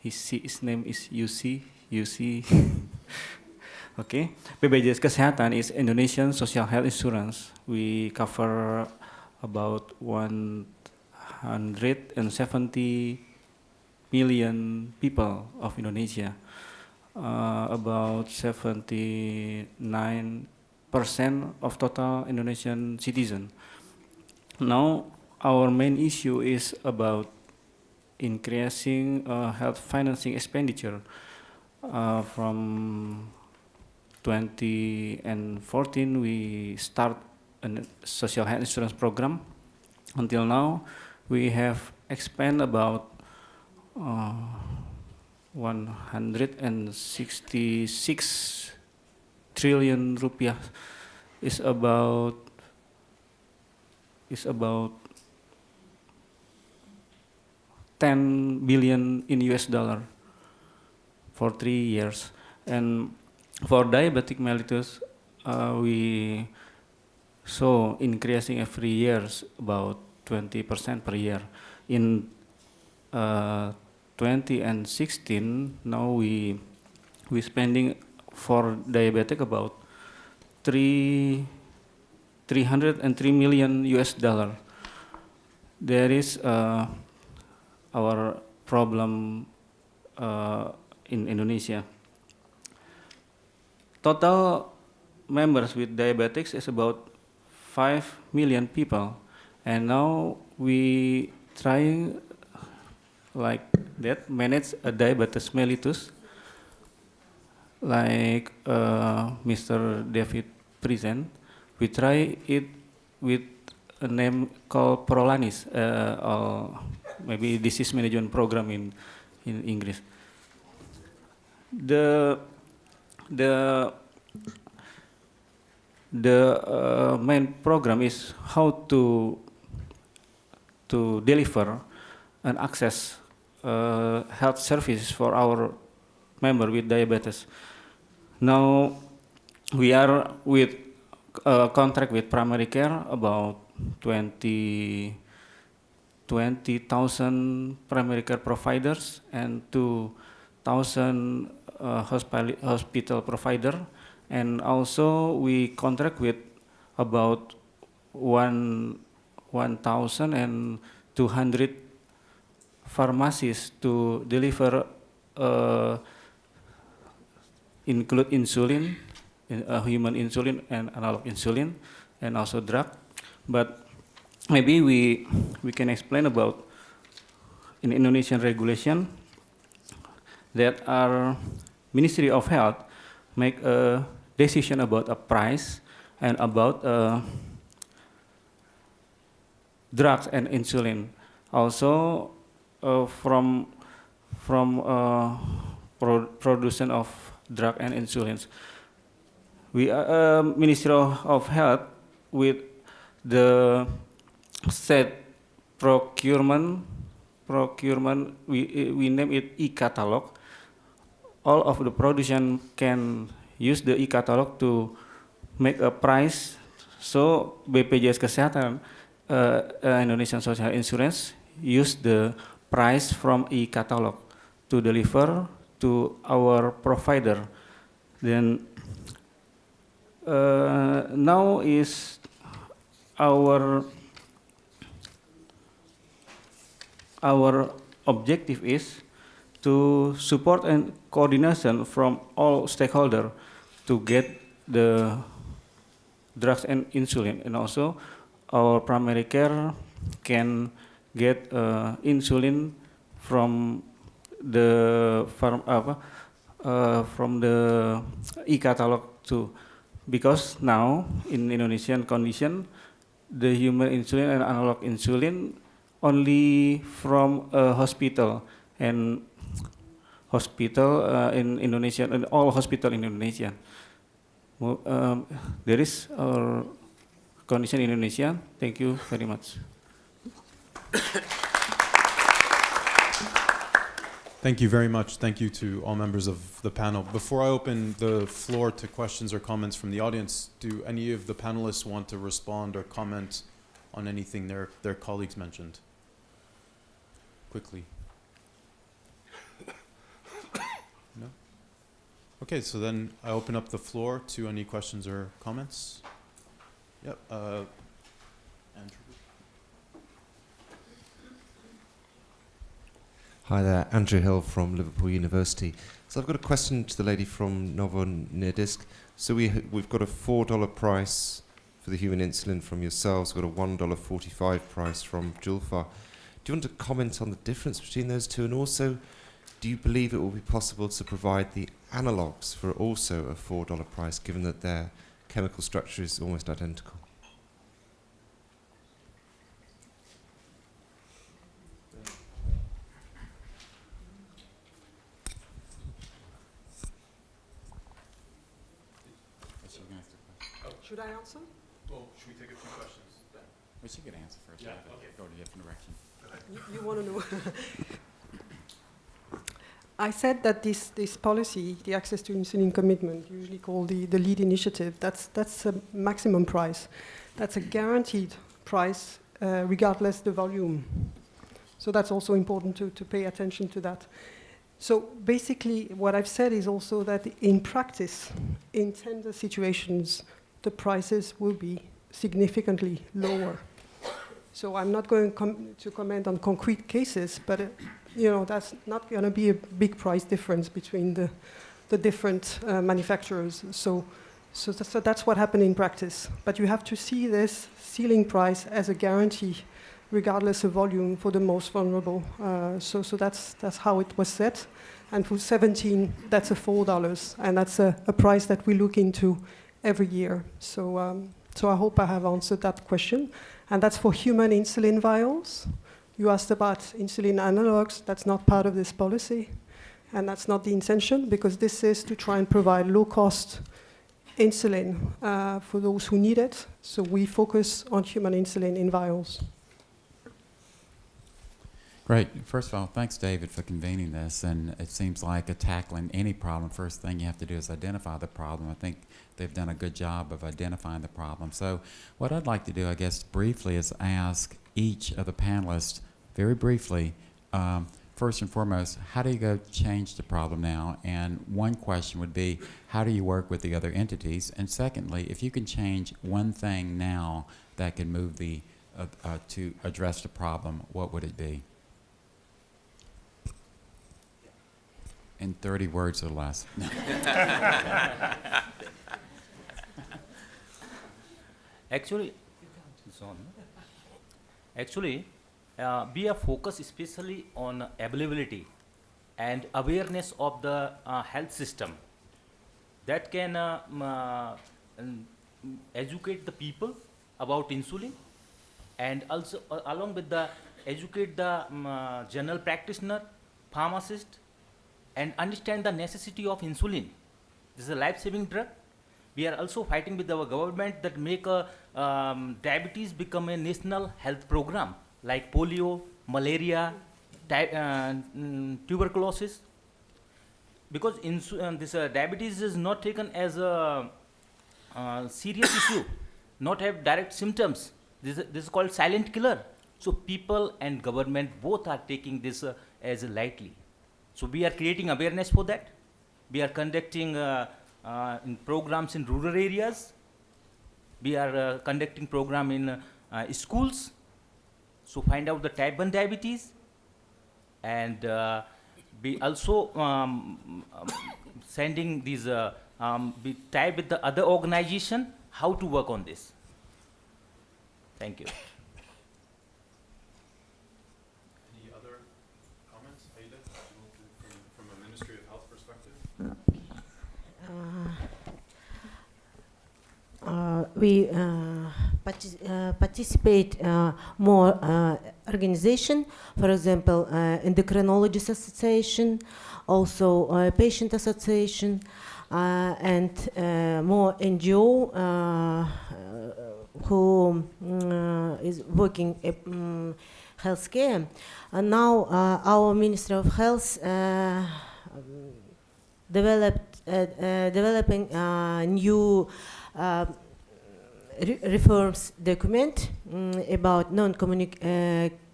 M: His name is UC. Okay. BPJS Kesehatan is Indonesian Social Health Insurance. We cover about 170 million people of Indonesia. About 79% of total Indonesian citizens. Now, our main issue is about increasing health financing expenditure. From 2014, we start a social health insurance program. Until now, we have expended about 166 trillion rupiah. Is about 10 billion in US dollar for 3 years. And for diabetic mellitus, we saw increasing every year about 20% per year. In 2016, now we spending for diabetic about 303 million US dollar. There is our problem in Indonesia. Total members with diabetics is about 5 million people, and now we trying like that manage a diabetes mellitus, like Mr. David present. We try it with a name called Prolanis, or maybe disease management program in English. The main program is how to deliver and access health services for our member with diabetes. Now we are with a contract with primary care, about 20,000 primary care providers and 2,000 hospital provider, and also we contract with about 1,200 pharmacies to deliver include insulin, human insulin and analog insulin, and also drug. But maybe we can explain about in Indonesian regulation that our Ministry of Health make a decision about a price and about drugs and insulin. Also from production of drug and insulins. We are Ministry of Health with the state procurement. We name it e-catalog. All of the production can use the e-catalog to make a price. So BPJS Kesehatan, Indonesian Social Insurance, use the price from e-catalog to deliver to our provider. Then now is our objective is to support and coordination from all stakeholders to get the drugs and insulin, and also our primary care can get insulin from the e-catalog too, because now in Indonesian condition, the human insulin and analog insulin only from a hospital, and hospital in Indonesia, and all hospital in Indonesia. There is our condition in Indonesia. Thank you very much.
A: Thank you very much. Thank you to all members of the panel. Before I open the floor to questions or comments from the audience, do any of the panelists want to respond or comment on anything their colleagues mentioned? Quickly. No? Okay, so then I open up the floor to any questions or comments. Yep. Andrew.
N: Hi there, Andrew Hill from Liverpool University. So I've got a question to the lady from Novo Nordisk. So we've got a $4 price for the human insulin from yourselves, we've got a $1.45 price from Julphar. Do you want to comment on the difference between those two? And also, do you believe it will be possible to provide the analogues for also a $4 price, given that their chemical structure is almost identical?
G: Should I answer?
A: Well, should we take a few questions then?
O: We should get an answer first.
A: Yeah,
O: Okay. Go to a different direction.
G: You want to know? I said that this policy, the access to insulin commitment, usually called the LEAD initiative, that's a maximum price. That's a guaranteed price regardless the volume. So that's also important to pay attention to that. So basically what I've said is also that in practice, in tender situations, the prices will be significantly lower. So I'm not going to comment on concrete cases, but that's not going to be a big price difference between the different manufacturers. So that's what happened in practice. But you have to see this ceiling price as a guarantee, regardless of volume, for the most vulnerable. So that's how it was set. And for 17, that's a $4, and that's a price that we look into every year. So I hope I have answered that question. And that's for human insulin vials. You asked about insulin analogs. That's not part of this policy. And that's not the intention, because this is to try and provide low-cost insulin for those who need it. So we focus on human insulin in vials.
O: Great. First of all, thanks, David, for convening this. And it seems like tackling any problem, first thing you have to do is identify the problem. I think they've done a good job of identifying the problem. So what I'd like to do, I guess, briefly is ask each of the panelists, very briefly, first and foremost, how do you go change the problem now? And one question would be, how do you work with the other entities? And secondly, if you can change one thing now that can move the to address the problem, what would it be? In 30 words or less.
D: Actually, we are focused especially on availability and awareness of the health system that can educate the people about insulin, and also along with the educate the general practitioner, pharmacist, and understand the necessity of insulin. This is a life-saving drug. We are also fighting with our government that make diabetes become a national health program, like polio, malaria, tuberculosis. Because this diabetes is not taken as a serious issue, not have direct symptoms. This is called silent killer. So people and government both are taking this as lightly. So we are creating awareness for that. We are conducting programs in rural areas we are conducting program in schools, so find out the type 1 diabetes, and we also sending these, we type with the other organization how to work on this. Thank you.
A: Any other comments, Aida, from a Ministry of Health perspective?
E: We participate more organization, for example, Endocrinologists Association, also Patient Association, and more NGO who is working healthcare. And now our Ministry of Health developing new reforms document about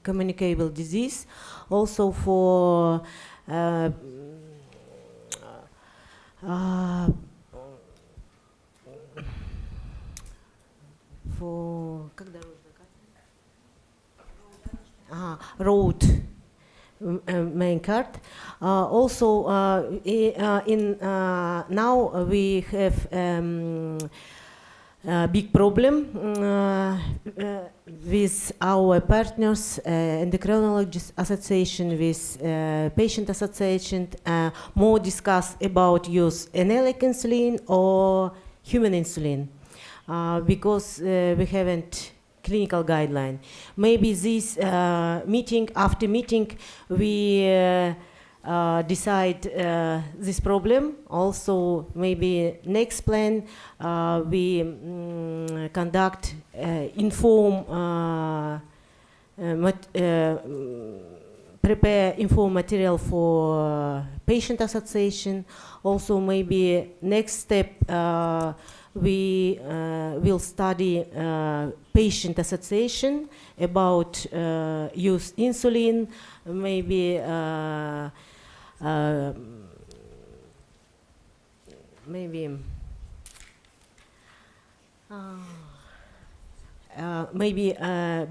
E: communicable disease, also for road main card. Also, now we have big problem with our partners, Endocrinologists Association, with Patient Association, more discuss about use analic insulin or human insulin, because we haven't clinical guideline. Maybe this meeting, after meeting, we decide this problem. Also, maybe next plan we conduct prepare inform material for patient association. Also, maybe next step we will study patient association about use insulin, maybe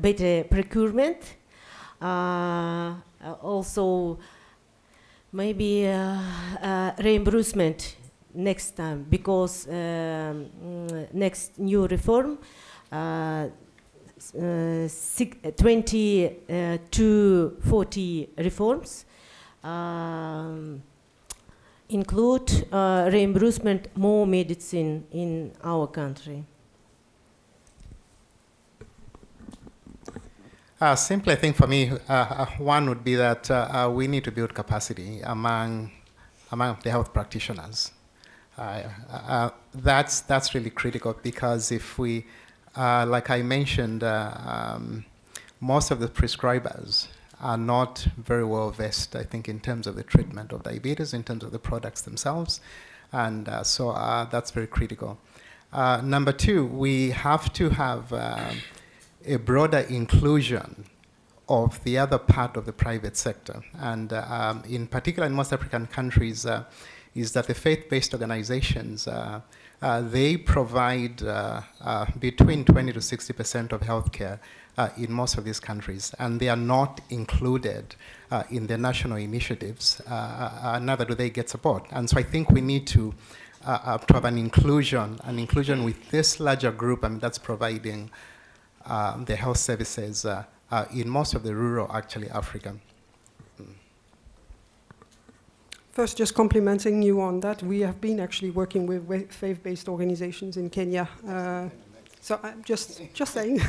E: better procurement. Also, maybe reimbursement next time, because next new reform, 20 to 40 reforms include reimbursement more medicine in our country.
F: Simply, I think for me, one would be that we need to build capacity among the health practitioners. That's really critical, because if we, like I mentioned, most of the prescribers are not very well versed, I think, in terms of the treatment of diabetes, in terms of the products themselves, and so that's very critical. Number two, we have to have a broader inclusion of the other part of the private sector, and in particular in most African countries, is that the faith-based organizations, they provide between 20 to 60% of healthcare in most of these countries, and they are not included in the national initiatives, neither do they get support. And so I think we need to have an inclusion with this larger group, and that's providing the health services in most of the rural, actually, Africa.
G: First, just complimenting you on that, we have been actually working with faith-based organizations in Kenya. So I'm just saying,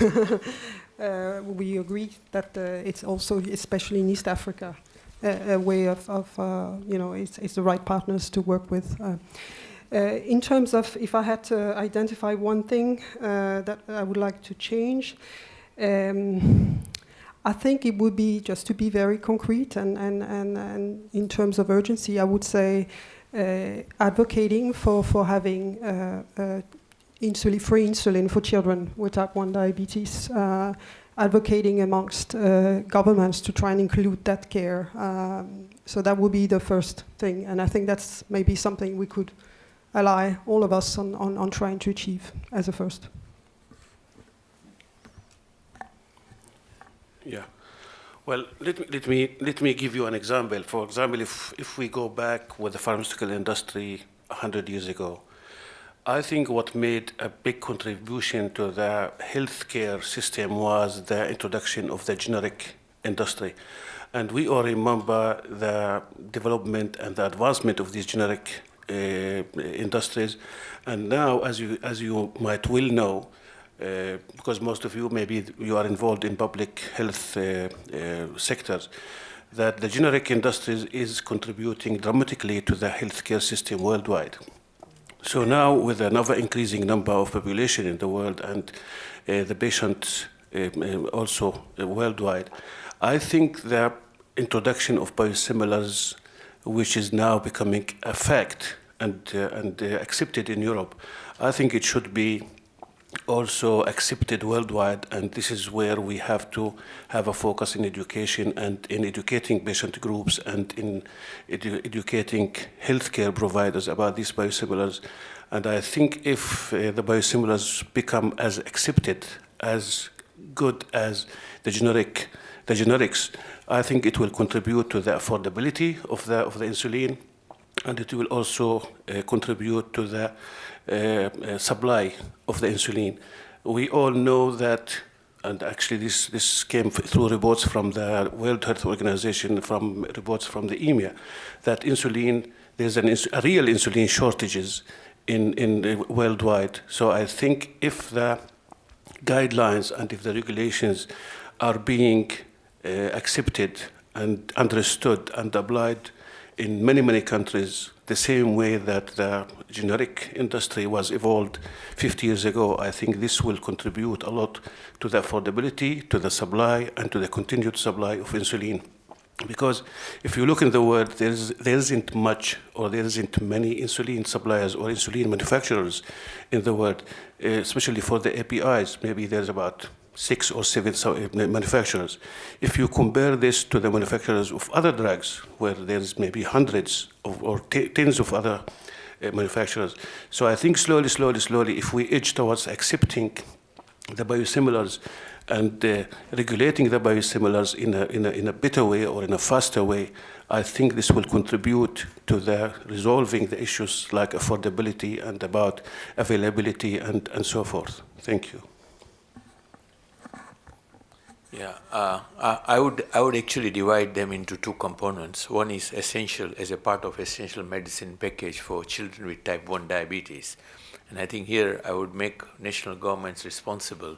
G: we agree that it's also, especially in East Africa, a way of it's the right partners to work with. In terms of, if I had to identify one thing that I would like to change, I think it would be, just to be very concrete and in terms of urgency, I would say advocating for having free insulin for children with type 1 diabetes, advocating amongst governments to try and include that care. So that would be the first thing, and I think that's maybe something we could ally all of us on trying to achieve as a first.
C: Yeah. Well, let me give you an example. For example, if we go back with the pharmaceutical industry 100 years ago, I think what made a big contribution to the healthcare system was the introduction of the generic industry. And we all remember the development and the advancement of these generic industries. And now, as you might well know, because most of you, maybe you are involved in public health sectors, that the generic industries is contributing dramatically to the healthcare system worldwide. So now, with another increasing number of population in the world and the patients also worldwide, I think the introduction of biosimilars, which is now becoming a fact and accepted in Europe, I think it should be also accepted worldwide, and this is where we have to have a focus in education and in educating patient groups and in educating healthcare providers about these biosimilars. And I think if the biosimilars become as accepted, as good as the generics, I think it will contribute to the affordability of the insulin, and it will also contribute to the supply of the insulin. We all know that, and actually this came through reports from the World Health Organization, from reports from the EMEA, that insulin, there's a real insulin shortages in worldwide. So I think if the guidelines and if the regulations are being accepted and understood and applied in many countries, the same way that the generic industry was evolved 50 years ago, I think this will contribute a lot to the affordability, to the supply, and to the continued supply of insulin. Because if you look in the world, there isn't much, or there isn't many insulin suppliers or insulin manufacturers in the world, especially for the APIs. Maybe there's about 6 or 7 manufacturers. If you compare this to the manufacturers of other drugs, where there's maybe hundreds or tens of other manufacturers. So I think slowly, if we edge towards accepting the biosimilars and regulating the biosimilars in a better way or in a faster way, I think this will contribute to the resolving the issues like affordability and about availability and so forth. Thank you.
K: Yeah, I would actually divide them into two components. One is essential as a part of essential medicine package for children with type 1 diabetes. And I think here I would make national governments responsible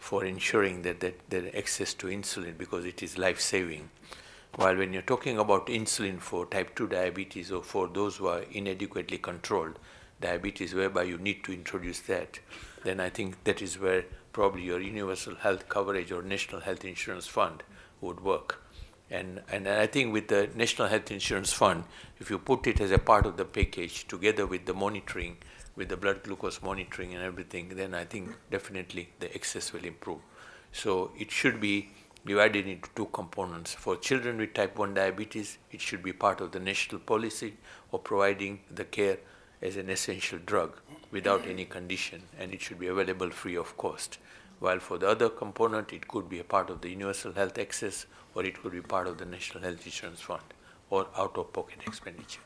K: for ensuring that their access to insulin, because it is life-saving. While when you're talking about insulin for type 2 diabetes or for those who are inadequately controlled diabetes, whereby you need to introduce that, then I think that is where probably your universal health coverage or national health insurance fund would work. And I think with the national health insurance fund, if you put it as a part of the package together with the monitoring, with the blood glucose monitoring and everything, then I think definitely the access will improve. So it should be divided into two components. For children with type 1 diabetes, it should be part of the national policy of providing the care as an essential drug without any condition, and it should be available free of cost. While for the other component, it could be a part of the universal health access, or it could be part of the National Health Insurance Fund, or out-of-pocket expenditure.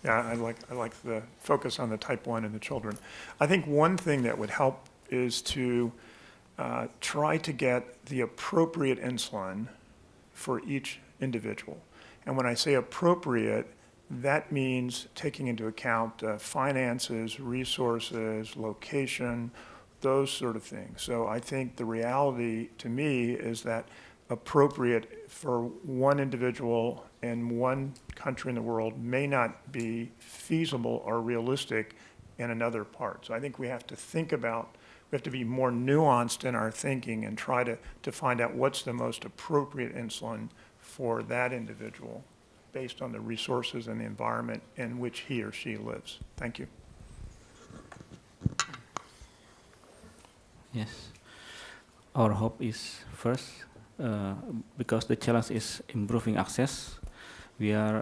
L: Yeah, I like the focus on the type 1 and the children. I think one thing that would help is to try to get the appropriate insulin for each individual. And when I say appropriate, that means taking into account finances, resources, location, those sort of things. So I think the reality to me is that appropriate for one individual in one country in the world may not be feasible or realistic in another part. So I think we have to think about, we have to be more nuanced in our thinking and try to find out what's the most appropriate insulin for that individual based on the resources and the environment in which he or she lives. Thank you.
M: Yes. Our hope is first, because the challenge is improving access, we are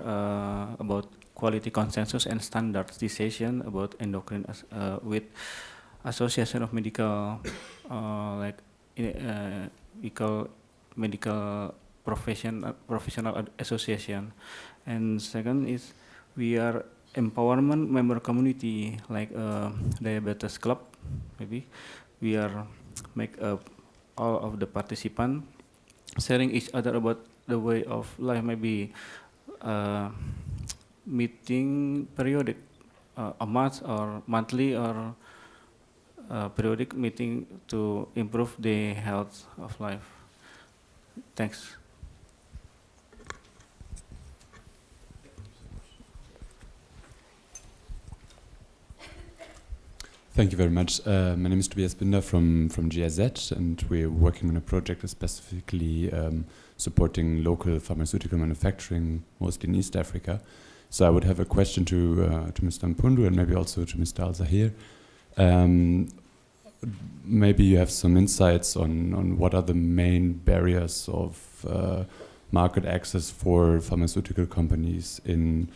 M: about quality consensus and standardization about endocrine with association of medical, like we call medical professional association. And second is we are empowerment member community, like diabetes club. Maybe we are make all of the participants sharing each other about the way of life. Maybe meeting periodic, a month or monthly or periodic meeting to improve the health of life. Thanks.
P: Thank you very much. My name is Tobias Binder from GIZ, and we're working on a project specifically supporting local pharmaceutical manufacturing, mostly in East Africa. So I would have a question to Mr. Mpundu and maybe also to Mr. Zaher. Maybe you have some insights on what are the main barriers of market access for pharmaceutical companies in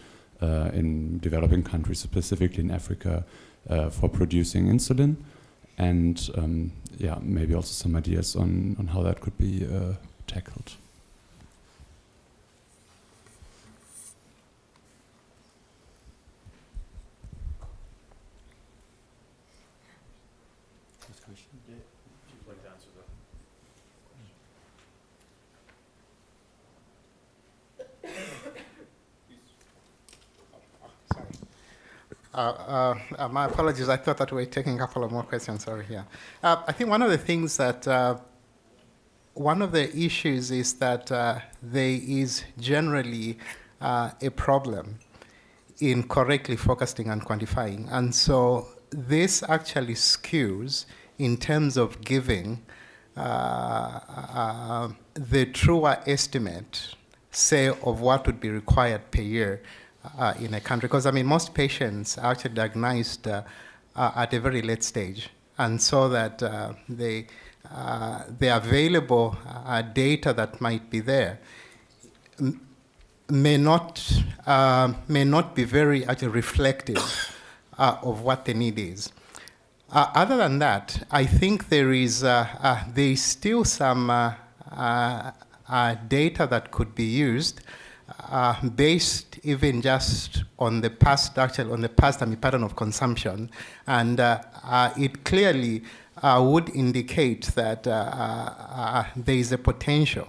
P: developing countries, specifically in Africa, for producing insulin, and yeah, maybe also some ideas on how that could be tackled.
F: My apologies, I thought that we were taking a couple of more questions, sorry, yeah. I think one of the things that, one of the issues is that there is generally a problem in correctly focusing and quantifying. And so this actually skews in terms of giving the truer estimate, say, of what would be required per year in a country, because I mean most patients are actually diagnosed at a very late stage, and so that the available data that might be there may not be very actually reflective of what the need is. Other than that, I think there is still some data that could be used based even just on the past, actually on the past pattern of consumption, and it clearly would indicate that there is a potential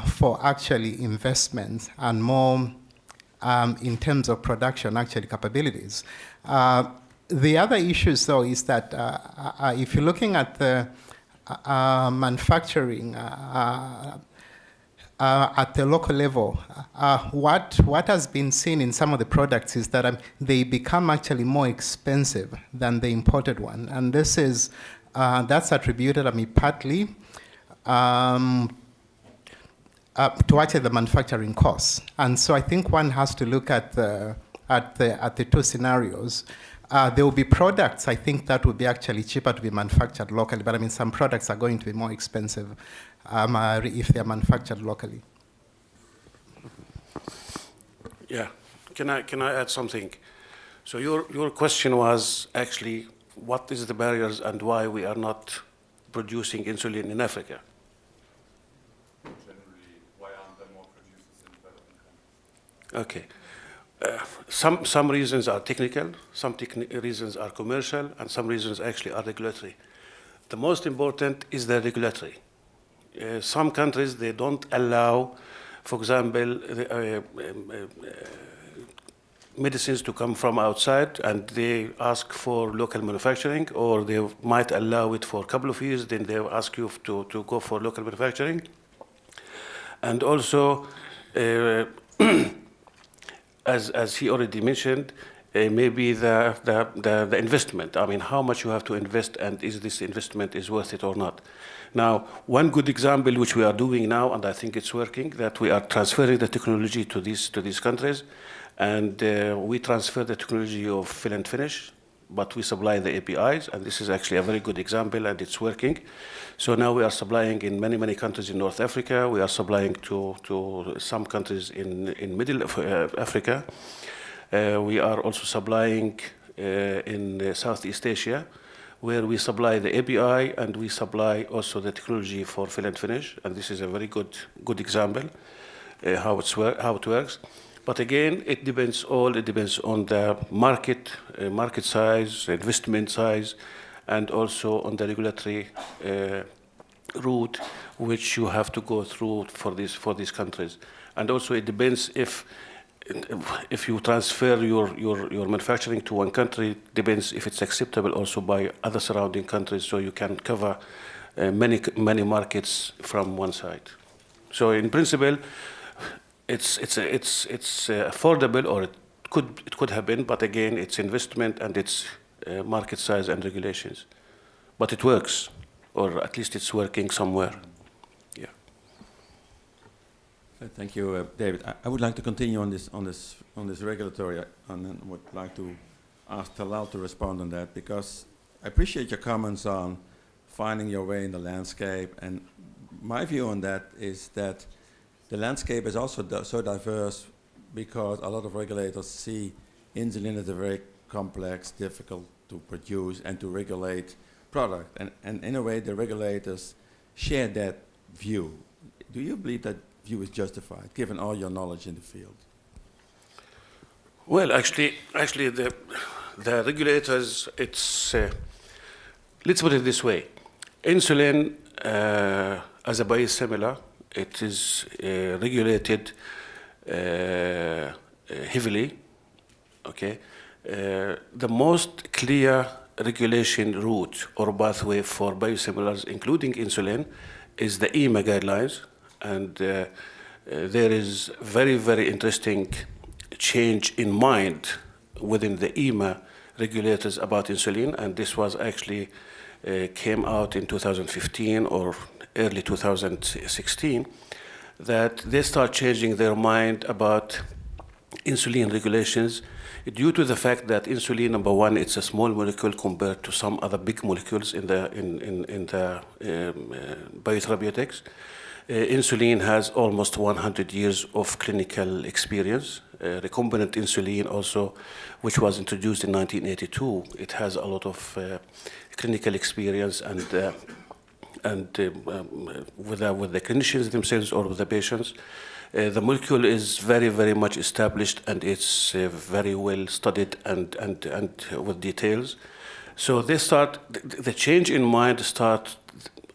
F: for actually investments and more in terms of production actually capabilities. The other issue, though, is that if you're looking at the manufacturing at the local level, what has been seen in some of the products is that they become actually more expensive than the imported one, and this is that's attributed, partly to actually the manufacturing costs. And so I think one has to look at the two scenarios. There will be products, I think, that would be actually cheaper to be manufactured locally, but some products are going to be more expensive if they are manufactured locally.
C: Yeah, can I add something? So your question was actually what is the barriers and why we are not producing insulin in Africa?
P: Generally, why aren't there more producers in developing countries?
C: Okay. Some reasons are technical, some reasons are commercial, and some reasons actually are regulatory. The most important is the regulatory. Some countries, they don't allow, for example, medicines to come from outside, and they ask for local manufacturing, or they might allow it for a couple of years, then they ask you to go for local manufacturing. And also, as he already mentioned, maybe the investment. I mean, how much you have to invest, and is this investment is worth it or not? Now, one good example which we are doing now, and I think it's working, that we are transferring the technology to these countries, and we transfer the technology of fill and finish, but we supply the APIs, and this is actually a very good example, and it's working. So now we are supplying in many countries in North Africa. We are supplying to some countries in Middle Africa. We are also supplying in Southeast Asia, where we supply the API and we supply also the technology for fill and finish. And this is a very good example how it works. But again, it depends on the market size, investment size, and also on the regulatory route which you have to go through for these countries. And also it depends if you transfer your manufacturing to one country, depends if it's acceptable also by other surrounding countries, so you can cover many markets from one side. So in principle, it's affordable, or it could have been, but again, it's investment and it's market size and regulations. But it works, or at least it's working somewhere. Yeah.
Q: Thank you, David. I would like to continue on this regulatory, and then would like to ask Talal to respond on that, because I appreciate your comments on finding your way in the landscape. And my view on that is that the landscape is also so diverse because a lot of regulators see insulin as a very complex, difficult to produce and to regulate product. And in a way, the regulators share that view. Do you believe that view is justified, given all your knowledge in the field?
C: Well, actually, the regulators, it's let's put it this way: insulin as a biosimilar, it is regulated heavily. Okay, the most clear regulation route or pathway for biosimilars, including insulin, is the EMA guidelines. And there is very, very interesting change in mind within the EMA regulators about insulin. And this was actually came out in 2015 or early 2016, that they start changing their mind about insulin regulations due to the fact that insulin, number one, it's a small molecule compared to some other big molecules in the biotherapeutics. Insulin has almost 100 years of clinical experience. Recombinant insulin also, which was introduced in 1982, it has a lot of clinical experience and with the clinicians themselves or with the patients. The molecule is very, very much established, and it's very well studied and with details. So they start, the change in mind start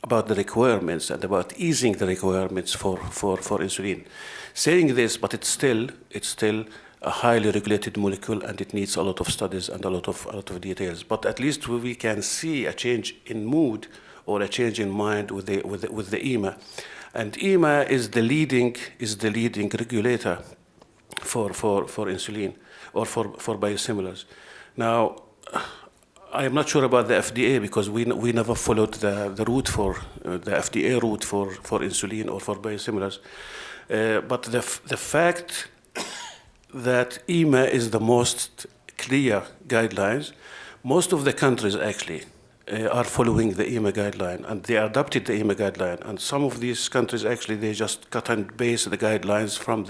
C: about the requirements and about easing the requirements for insulin. Saying this, but it's still a highly regulated molecule, and it needs a lot of studies and a lot of details. But at least we can see a change in mood or a change in mind with the EMA, and EMA is the leading regulator for insulin or for biosimilars. Now, I am not sure about the FDA because we never followed the route for the FDA route for insulin or for biosimilars. But the fact that EMA is the most clear guidelines, most of the countries actually are following the EMA guideline, and they adopted the EMA guideline. And some of these countries actually they just cut and paste the guidelines from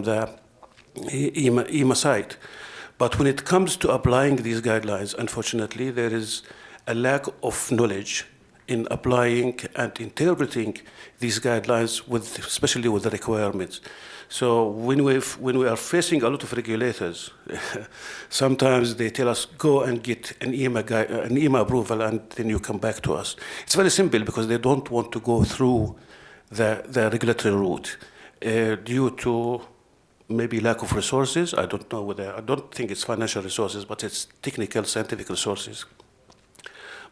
C: the EMA site. But when it comes to applying these guidelines, unfortunately, there is a lack of knowledge in applying and interpreting these guidelines, especially with the requirements. So when we are facing a lot of regulators, sometimes they tell us, go and get an EMA approval, and then you come back to us. It's very simple because they don't want to go through the regulatory route due to maybe lack of resources. I don't know whether, I don't think it's financial resources, but it's technical, scientific resources.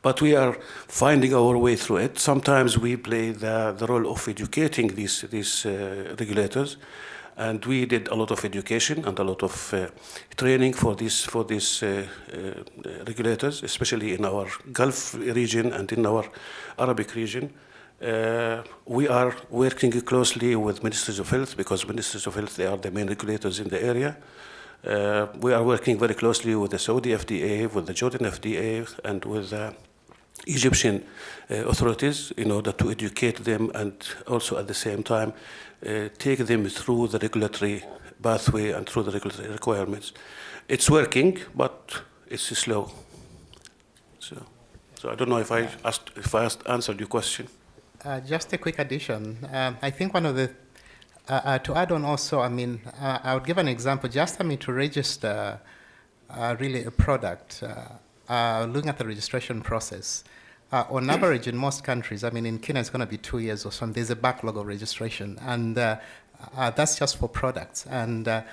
C: But we are finding our way through it. Sometimes we play the role of educating these regulators, and we did a lot of education and a lot of training for these regulators, especially in our Gulf region and in our Arabic region. We are working closely with ministries of health because ministries of health, they are the main regulators in the area. We are working very closely with the Saudi FDA, with the Jordan FDA, and with Egyptian authorities in order to educate them and also at the same time take them through the regulatory pathway and through the regulatory requirements. It's working, but it's slow. So I don't know if I answered your question.
F: Just a quick addition. I think one of the, to add on also, I mean, I would give an example, just to register really a product, looking at the registration process. On average, in most countries, I mean, in Kenya, it's going to be 2 years or something. There's a backlog of registration, and that's just for products. And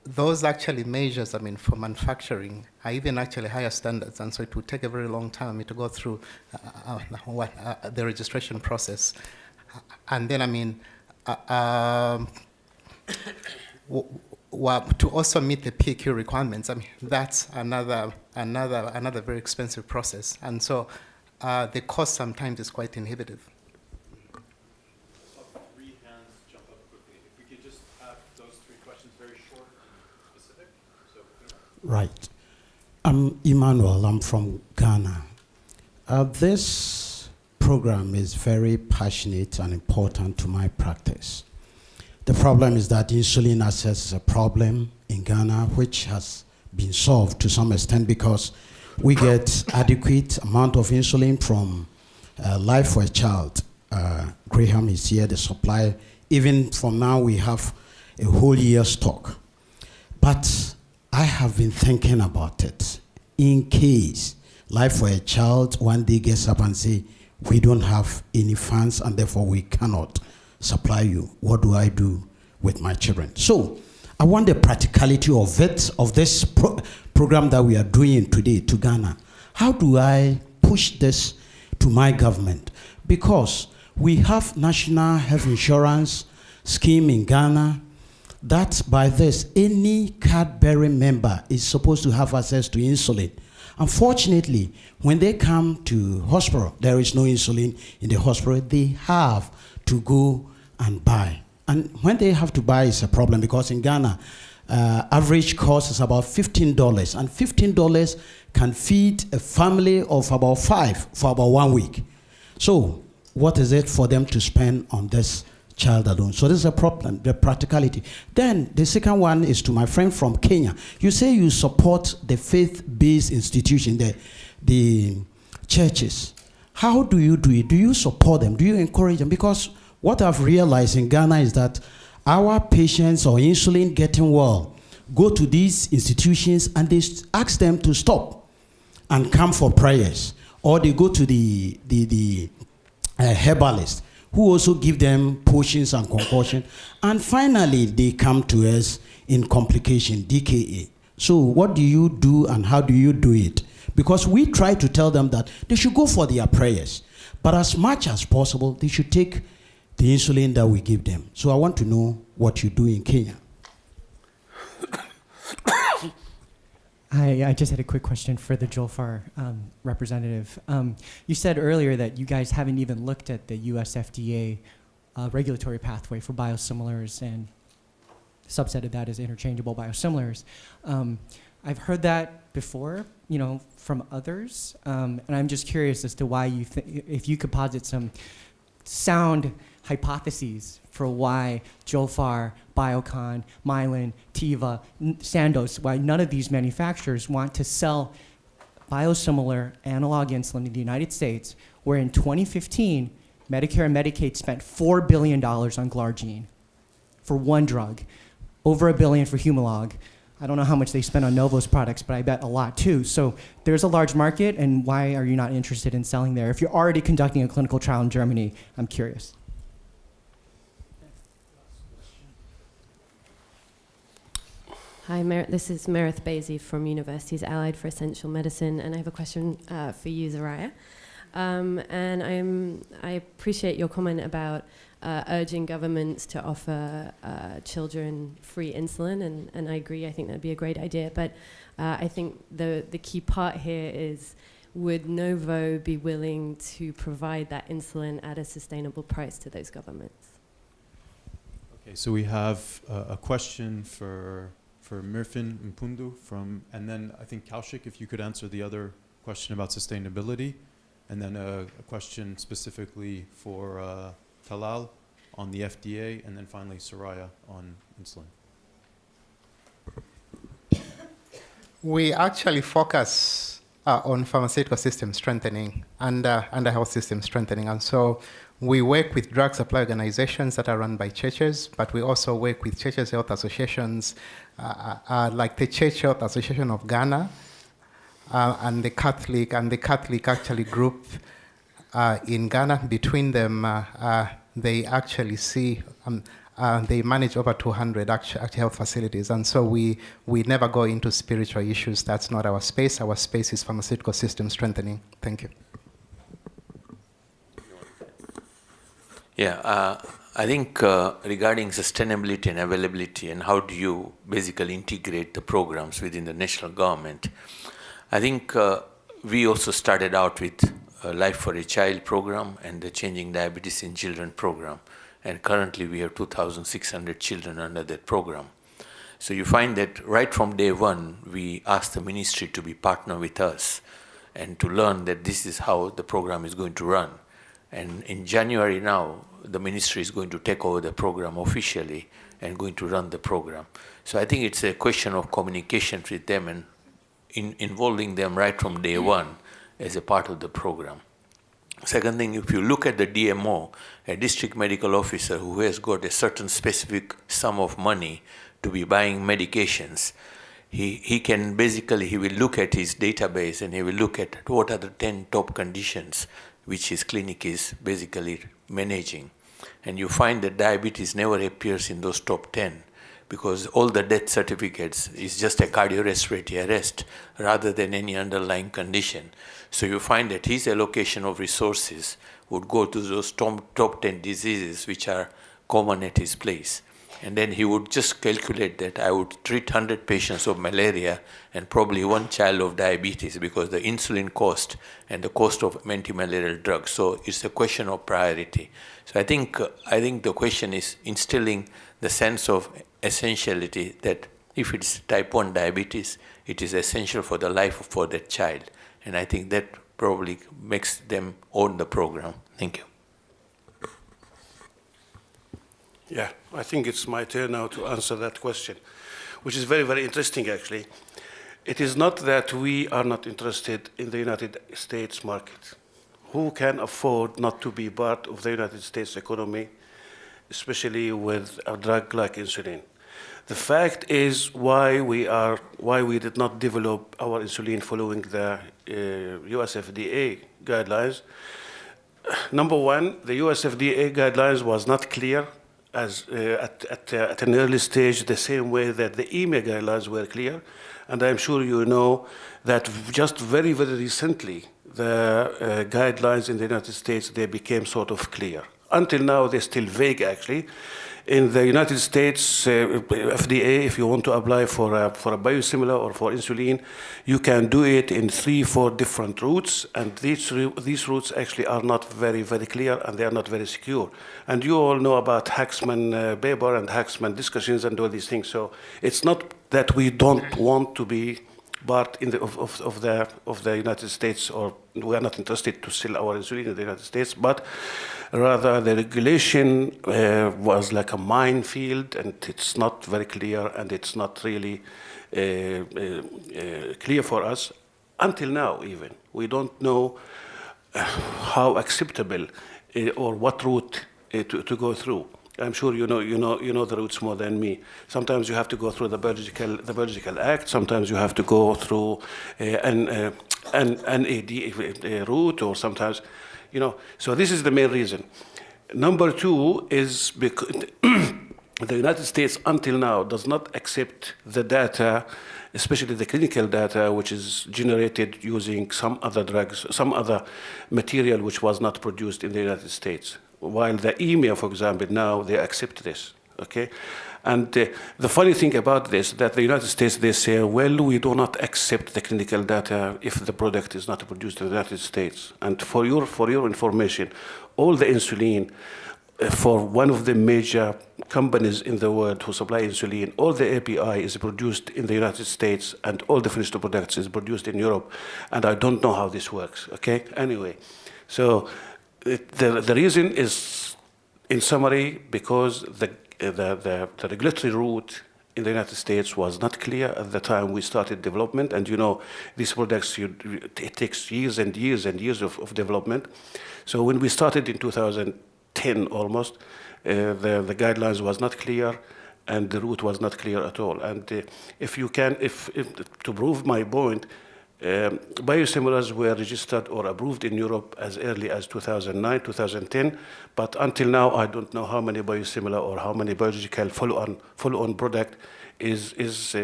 F: those actually measures, I mean, for manufacturing are even actually higher standards, and so it would take a very long time to go through the registration process. And then, I mean, to also meet the PQ requirements, I mean, that's another very expensive process, and so the cost sometimes is quite inhibitive.
A: Three hands jump up quickly. If we could just have those three questions very short, specific.
R: Right. I'm Emmanuel. I'm from Ghana. This program is very passionate and important to my practice. The problem is that insulin access is a problem in Ghana, which has been solved to some extent because we get adequate amount of insulin from Life for a Child. Graham is here, the supply. Even from now, we have a whole year stock. But I have been thinking about it. In case Life for a Child one day gets up and say, we don't have any funds and therefore we cannot supply you. What do I do with my children? So I want the practicality of it, of this program that we are doing today to Ghana. How do I push this to my government? Because we have national health insurance scheme in Ghana that by this, any card-bearing member is supposed to have access to insulin. Unfortunately, when they come to hospital, there is no insulin in the hospital. They have to go and buy. And when they have to buy, it's a problem because in Ghana, average cost is about $15. And $15 can feed a family of about 5 for about 1 week. So what is it for them to spend on this child alone? So this is a problem, the practicality. Then the second one is to my friend from Kenya. You say you support the faith-based institution, the churches. How do you do it? Do you support them? Do you encourage them? Because what I've realized in Ghana is that our patients or insulin getting well go to these institutions and they ask them to stop and come for prayers. Or they go to the herbalist who also give them potions and concoction. And finally, they come to us in complication, DKA. So what do you do and how do you do it? Because we try to tell them that they should go for their prayers. But as much as possible, they should take the insulin that we give them. So I want to know what you do in Kenya.
S: I just had a quick question for the Julphar representative. You said earlier that you guys haven't even looked at the US FDA regulatory pathway for biosimilars, and a subset of that is interchangeable biosimilars. I've heard that before, from others, and I'm just curious as to why you if you could posit some sound hypotheses for why Julphar, Biocon, Mylan, Teva, Sandoz, why none of these manufacturers want to sell biosimilar analog insulin in the United States, where in 2015, Medicare and Medicaid spent $4 billion on Glargine for one drug, over $1 billion for Humalog. I don't know how much they spend on Novo's products, but I bet a lot too. So there's a large market, and why are you not interested in selling there? If you're already conducting a clinical trial in Germany, I'm curious.
T: Hi, this is Meredith Basie from University's Allied for Essential Medicine, and I have a question for you, Soraya. And I appreciate your comment about urging governments to offer children free insulin, and I agree, I think that'd be a great idea, but I think the key part here is, would Novo be willing to provide that insulin at a sustainable price to those governments?
A: Okay, so we have a question for Mirfin Mpundu and then I think Kaushik, if you could answer the other question. question about sustainability, and then a question specifically for Talal on the FDA, and then finally Soraya on insulin.
F: We actually focus on pharmaceutical system strengthening and health system strengthening. And so we work with drug supply organizations that are run by churches, but we also work with churches' health associations, like the Church Health Association of Ghana, and the Catholic actually group in Ghana. Between them, they actually see, they manage over 200 health facilities. And so we never go into spiritual issues. That's not our space. Our space is pharmaceutical system strengthening. Thank you.
K: Yeah, I think regarding sustainability and availability and how do you basically integrate the programs within the national government, I think we also started out with Life for a Child program and the Changing Diabetes in Children program. And currently we have 2,600 children under that program. So you find that right from day one, we asked the ministry to be partner with us and to learn that this is how the program is going to run. And in January now, the ministry is going to take over the program officially and going to run the program. So I think it's a question of communication with them and involving them right from day one as a part of the program. Second thing, if you look at the DMO, a district medical officer who has got a certain specific sum of money to be buying medications, he can basically, he will look at his database and he will look at what are the 10 top conditions which his clinic is basically managing. And you find that diabetes never appears in those top 10 because all the death certificates is just a cardiorespiratory arrest rather than any underlying condition. So you find that his allocation of resources would go to those top 10 diseases which are common at his place. And then he would just calculate that I would treat 100 patients of malaria and probably one child of diabetes because the insulin cost and the cost of anti-malarial drugs. So it's a question of priority. So I think the question is instilling the sense of essentiality that if it's type 1 diabetes, it is essential for the life for that child. And I think that probably makes them own the program. Thank you.
C: Yeah, I think it's my turn now to answer that question, which is very, very interesting actually. It is not that we are not interested in the United States market. Who can afford not to be part of the United States economy, especially with a drug like insulin? The fact is why we did not develop our insulin following the US FDA guidelines. Number one, the US FDA guidelines was not clear as at an early stage, the same way that the EMA guidelines were clear. And I'm sure you know that just very, very recently, the guidelines in the United States, they became sort of clear. Until now, they're still vague, actually. In the United States, FDA, if you want to apply for a biosimilar or for insulin, you can do it in 3-4 different routes, and these routes actually are not very, very clear, and they are not very secure. And you all know about Haxman paper and Haxman discussions and all these things. So it's not that we don't want to be part of the United States, or we are not interested to sell our insulin in the United States, but rather the regulation was like a minefield, and it's not very clear, and it's not really clear for us until now. Even we don't know how acceptable or what route to go through. I'm sure you know the routes more than me. Sometimes you have to go through the Biological Act. Sometimes you have to go through an AD route, or sometimes, So this is the main reason. Number two is because the United States until now does not accept the data, especially the clinical data, which is generated using some other drugs, some other material which was not produced in the United States. While the EMA, for example, now they accept this, okay? And the funny thing about this, that the United States, they say, well, we do not accept the clinical data if the product is not produced in the United States. And for your information, all the insulin for one of the major companies in the world who supply insulin, all the API is produced in the United States and all the finished products is produced in Europe. And I don't know how this works, okay? Anyway, so the reason is, in summary, because the regulatory route in the United States was not clear at the time we started development. And you know, these products, it takes years and years and years of development. So when we started in 2010 almost, the guidelines was not clear and the route was not clear at all. And to prove my point, biosimilars were registered or approved in Europe as early as 2009, 2010, but until now I don't know how many biosimilar or how many biological follow-on product is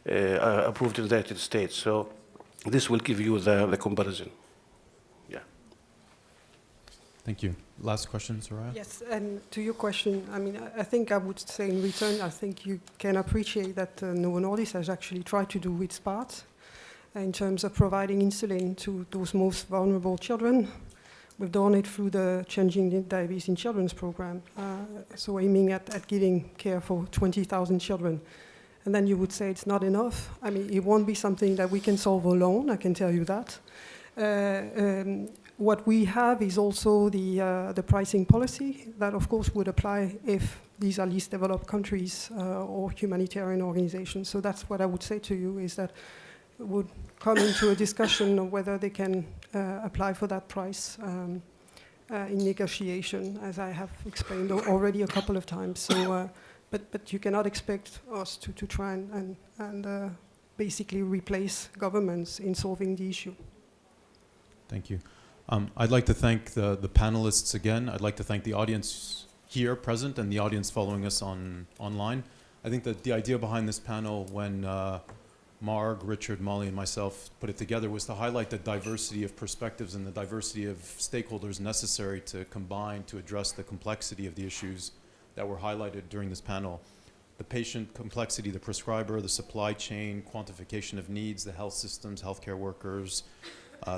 C: approved in the United States. So this will give you the comparison. Yeah.
A: Thank you. Last question, Soraya?
G: Yes, and to your question, I mean, I think I would say in return, I think you can appreciate that Novo Nordisk has actually tried to do its part in terms of providing insulin to those most vulnerable children. We've done it through the Changing Diabetes in Children's program, so aiming at giving care for 20,000 children. And then you would say it's not enough. I mean, it won't be something that we can solve alone, I can tell you that. What we have is also the pricing policy that, of course, would apply if these are least developed countries or humanitarian organizations. So that's what I would say to you, is that would come into a discussion of whether they can apply for that price in negotiation, as I have explained already a couple of times. So, but you cannot expect us to try and basically replace governments in solving the issue.
A: Thank you. I'd like to thank the panelists again. I'd like to thank the audience here present and the audience following us online. I think that the idea behind this panel, when Marg, Richard, Molly, and myself put it together, was to highlight the diversity of perspectives and the diversity of stakeholders necessary to combine to address the complexity of the issues that were highlighted during this panel. The patient complexity, the prescriber, the supply chain, quantification of needs, the health systems, healthcare workers,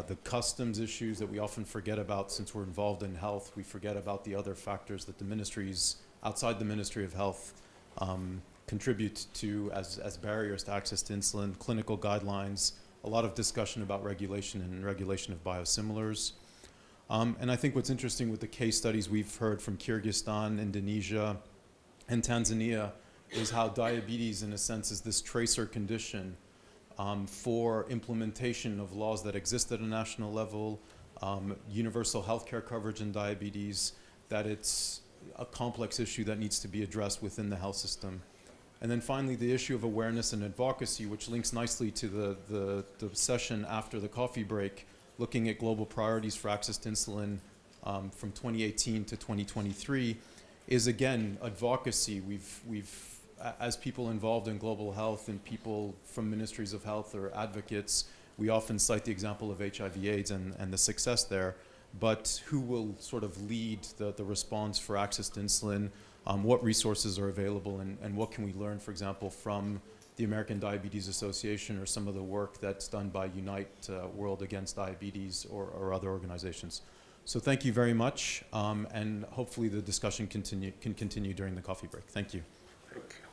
A: the customs issues that we often forget about since we're involved in health. We forget about the other factors that the ministries outside the Ministry of Health contribute to as barriers to access to insulin, clinical guidelines, a lot of discussion about regulation and regulation of biosimilars. And I think what's interesting with the case studies we've heard from Kyrgyzstan, Indonesia, and Tanzania is how diabetes, in a sense, is this tracer condition for implementation of laws that exist at a national level, universal healthcare coverage in diabetes, that it's a complex issue that needs to be addressed within the health system. And then finally, the issue of awareness and advocacy, which links nicely to the session after the coffee break, looking at global priorities for access to insulin from 2018 to 2023, is again advocacy. We've as people involved in global health and people from ministries of health or advocates, we often cite the example of HIV/AIDS and the success there. But who will sort of lead the response for access to insulin? What resources are available, and what can we learn, for example, from the American Diabetes Association or some of the work that's done by Unite World Against Diabetes or other organizations. So thank you very much, and hopefully the discussion can continue during the coffee break. Thank you.
C: Thank you.